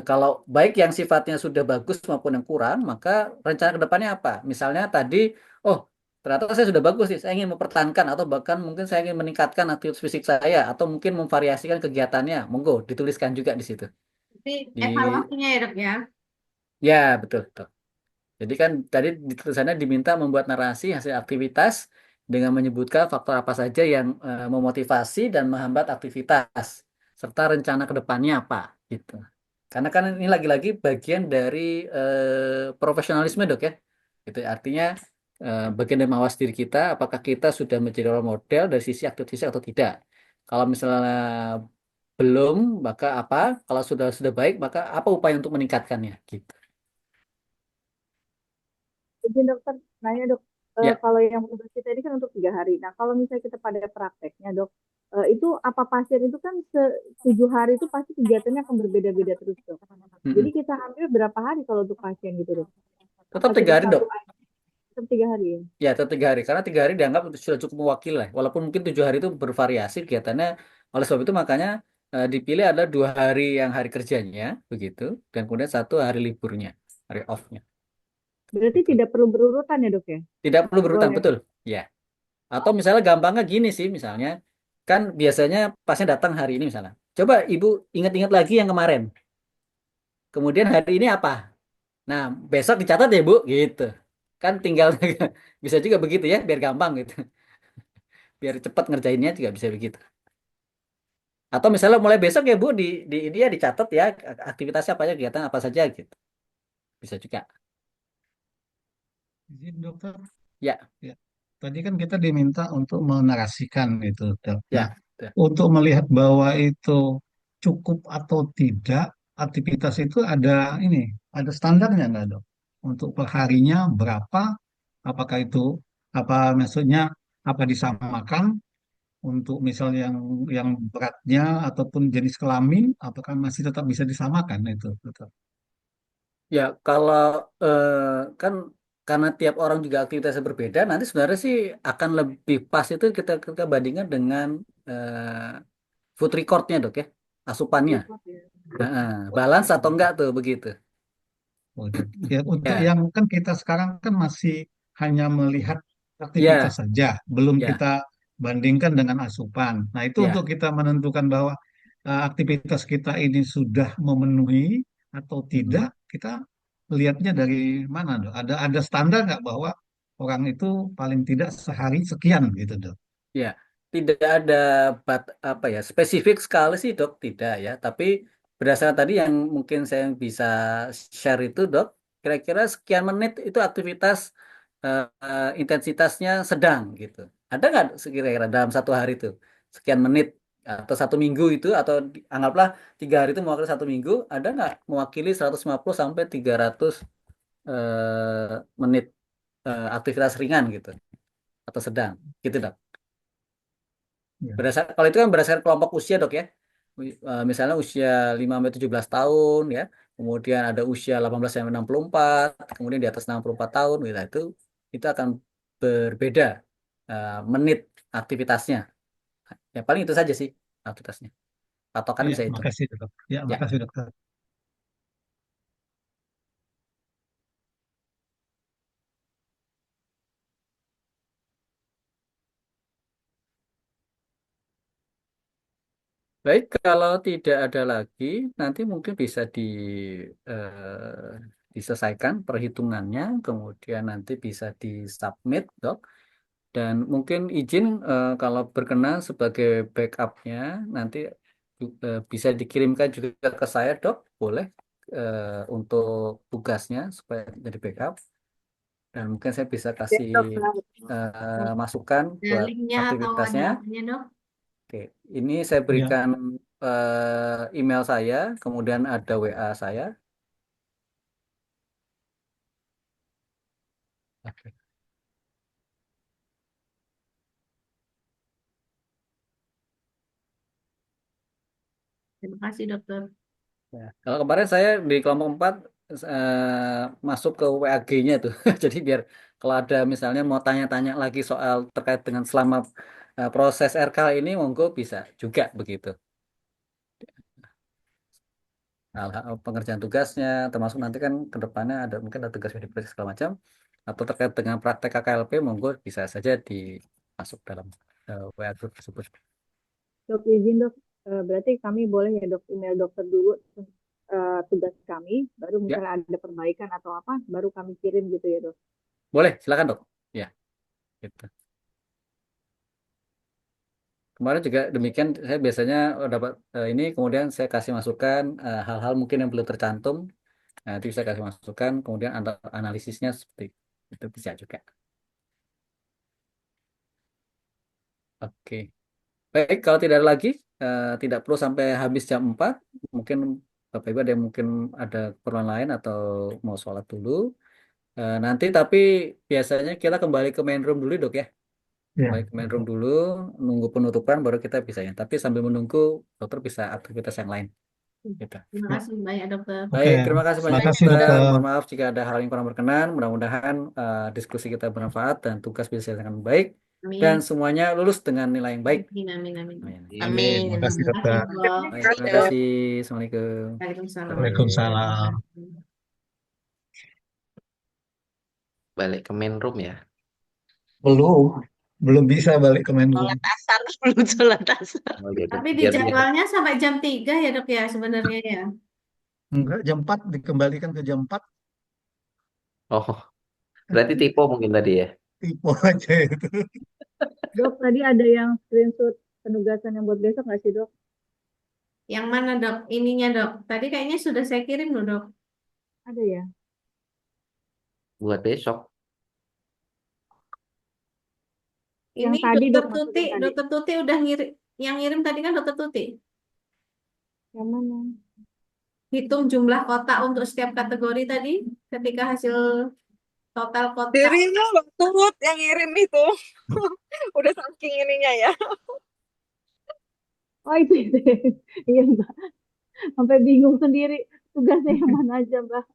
kalau baik yang sifatnya sudah bagus maupun yang kurang, maka rencana ke depannya apa? Misalnya tadi, oh ternyata saya sudah bagus nih, saya ingin mempertahankan atau bahkan mungkin saya ingin meningkatkan aktivitas fisik saya atau mungkin memvariasikan kegiatannya. Monggo dituliskan juga di situ. Tapi Di evaluasinya ya dok ya. ya betul, betul. Jadi kan tadi di tulisannya diminta membuat narasi hasil aktivitas dengan menyebutkan faktor apa saja yang memotivasi dan menghambat aktivitas serta rencana ke depannya apa gitu. Karena kan ini lagi-lagi bagian dari profesionalisme dok ya. Gitu artinya bagian dari mawas diri kita, apakah kita sudah menjadi role model dari sisi aktivitas atau tidak. Kalau misalnya belum, maka apa? Kalau sudah baik, maka apa upaya untuk meningkatkannya? Gitu. Izin dokter, nanya dok, Ya, kalau yang tugas kita ini kan untuk 3 hari. Nah, kalau misalnya kita pada prakteknya dok, itu apa pasien itu kan 7 hari itu pasti kegiatannya akan berbeda-beda terus dok. Jadi mm-mm. kita ambil berapa hari kalau untuk pasien gitu dok? Apa Tetap tiga cukup hari dok. 1 hari? Tetap 3 hari ya? Ya, tetap 3 hari. Karena 3 hari dianggap sudah cukup mewakili lah. Walaupun mungkin 7 hari itu bervariasi kegiatannya. Oleh sebab itu makanya dipilih ada 2 hari yang hari kerjanya, begitu. Dan kemudian 1 hari liburnya, hari off-nya. Berarti Gitu. tidak perlu berurutan ya dok ya? Tidak perlu berurutan, Boleh. betul. Ya. Atau misalnya gampangnya gini sih, misalnya. Kan biasanya pasien datang hari ini misalnya. Coba ibu ingat-ingat lagi yang kemarin. Kemudian hari ini apa? Nah, besok dicatat ya bu, gitu. Kan tinggal bisa juga begitu ya, biar gampang gitu. Biar cepat ngerjainnya juga bisa begitu. Atau misalnya mulai besok ya Bu di ini ya dicatat ya aktivitasnya apa aja kegiatan apa saja gitu. Bisa juga. Izin dokter, Ya, ya. Tadi kan kita diminta untuk menarasikan itu, Dok. Nah, ya. Ya. untuk melihat bahwa itu cukup atau tidak, aktivitas itu ada standarnya nggak, Dok? Untuk perharinya berapa? Apakah itu apa maksudnya apa disamakan untuk misalnya yang beratnya ataupun jenis kelamin, apakah masih tetap bisa disamakan itu, Dokter? Ya, kalau eh, kan karena tiap orang juga aktivitasnya berbeda, nanti sebenarnya sih akan lebih pas itu kita bandingkan dengan food recordnya dok ya, asupannya. Repot ya. Nah, balance atau enggak tuh begitu. Oh, ya, untuk Ya, yang kan kita sekarang kan masih hanya melihat aktivitas ya, saja, belum ya, kita bandingkan dengan asupan. Nah, itu untuk ya. kita menentukan bahwa aktivitas kita ini sudah memenuhi atau tidak, Mm-mm. kita melihatnya dari mana, Dok? Ada standar nggak bahwa orang itu paling tidak sehari sekian gitu, Dok? Ya, tidak ada apa ya spesifik sekali sih dok, tidak ya. Tapi berdasarkan tadi yang mungkin saya bisa share itu dok, kira-kira sekian menit itu aktivitas intensitasnya sedang gitu. Ada nggak kira-kira dalam 1 hari itu sekian menit atau 1 minggu itu atau anggaplah 3 hari itu mewakili 1 minggu, ada nggak mewakili 150 sampai 300 menit aktivitas ringan gitu atau sedang gitu dok. Ya, Kalau itu kan berdasarkan kelompok usia dok ya. Misalnya usia 5 sampai 17 tahun ya. Kemudian ada usia 18 sampai 64, kemudian di atas 64 tahun gitu. Itu akan berbeda menit aktivitasnya. Ya paling itu saja sih aktivitasnya. Patokannya ya, bisa itu. makasih, Dok. Ya, Ya. makasih, Dokter. Baik, kalau tidak ada lagi, nanti mungkin bisa diselesaikan perhitungannya, kemudian nanti bisa disubmit, dok. Dan mungkin izin kalau berkenan sebagai backupnya nanti bisa dikirimkan juga ke saya dok, boleh untuk tugasnya supaya jadi backup. Dan mungkin saya bisa Ya, kasih dokter. masukan Ada buat linknya atau ada aktivitasnya. apanya dok? Oke, ini saya Ya, berikan email saya, kemudian ada WA saya. Oke. Terima kasih dokter. Ya. Kalau kemarin saya di kelompok 4 masuk ke WAG-nya tuh. Jadi biar kalau ada misalnya mau tanya-tanya lagi soal terkait dengan selama proses RK ini, monggo bisa juga begitu. Hal pengerjaan tugasnya, termasuk nanti kan ke depannya ada mungkin ada tugas verifikasi segala macam, atau terkait dengan praktek KKLP, monggo bisa saja dimasuk dalam WA group tersebut. Dok, izin dok, berarti kami boleh ya dok email dokter dulu tugas kami, baru Ya, misalnya ada perbaikan atau apa, baru kami kirim gitu ya dok. boleh, silakan dok. Ya, gitu. Kemarin juga demikian, saya biasanya dapat ini, kemudian saya kasih masukan hal-hal mungkin yang belum tercantum, nah, itu bisa kasih masukan, kemudian analisisnya seperti itu bisa juga. Oke. Baik, kalau tidak ada lagi, tidak perlu sampai habis jam 4. Mungkin Bapak Ibu ada yang mungkin ada keperluan lain atau mau sholat dulu. Nanti tapi biasanya kita kembali ke main room dulu dok ya. Ya, Kembali ke main room dulu, nunggu penutupan baru kita bisa ya. Tapi sambil menunggu dokter bisa aktivitas yang lain. Gitu. Terima ya. kasih banyak dokter. Oke, Baik, terima kasih banyak makasih dokter. dokter. Mohon maaf jika ada hal yang kurang berkenan. Mudah-mudahan diskusi kita bermanfaat dan tugas bisa dengan baik. Dan Amin. semuanya lulus dengan nilai yang baik. Amin, amin, amin. Amin. Amin. Amin. Makasih Terima kasih, dokter. dok. Baik, terima Kasih. kasih. Assalamualaikum. Waalaikumsalam. Waalaikumsalam. Balik ke main room ya. Belum, belum bisa balik ke main room. Sholat asar belum sholat asar. Oh, gitu. Tapi di Biar jadwalnya sampai jam 3 ya dok ya sebenarnya ya. Enggak, jam 4 dikembalikan ke jam 4, Oh, berarti tipe mungkin tadi ya. tipe aja itu. Dok, tadi ada yang screenshot penugasan yang buat besok nggak sih, Dok? Yang mana dok? Ininya dok. Tadi kayaknya sudah saya kirim loh dok. Ada ya? Buat besok. Yang Ini tadi, dokter Dok, Tuti, maksudnya tadi. dokter Tuti udah ngirim. Yang ngirim tadi kan dokter Tuti. Yang mana? Hitung jumlah kotak untuk setiap kategori tadi. Ketika hasil total kotak. Dirinya Bang Tut yang ngirim itu. Udah saking ininya ya. Oh, itu. Iya, Mbak. Sampai bingung sendiri tugasnya yang mana aja, Mbak.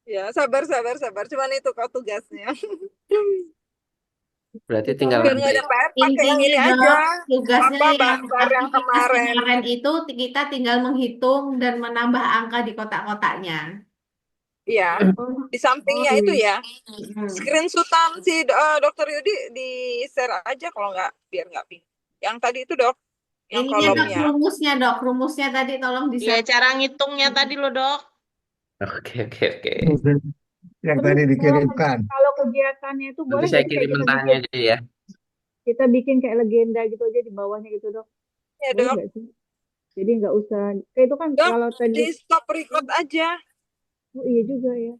Ya, sabar, sabar, sabar. Cuman itu kok tugasnya. Berarti Itu tinggal Biar soalnya nggak ada PR, pakai yang Intinya ini aja. dok, tugasnya Apa yang bar yang aktivitas kemarin. kemarin itu kita tinggal menghitung dan menambah angka di kotak-kotaknya. Iya, oh, di oh sampingnya itu iya. ya. Hmm. Screenshotan si dokter Yudi di share aja kalau nggak biar nggak bingung. Yang tadi itu dok, yang Ininya dok, kolomnya. rumusnya dok, rumusnya tadi tolong di Ya, cara ngitungnya tadi loh, Dok. Oke, oke, oke. Yang Terus tadi dikirimkan. kalau kegiatannya itu Nanti boleh saya nggak sih kayak kirim kita mentahnya bikin aja ya. kayak legenda gitu aja di bawahnya gitu, Dok? Ya Boleh dok, nggak sih? Jadi nggak usah kayak itu kan dok kalau tadi. di stop record aja. Oh iya juga ya.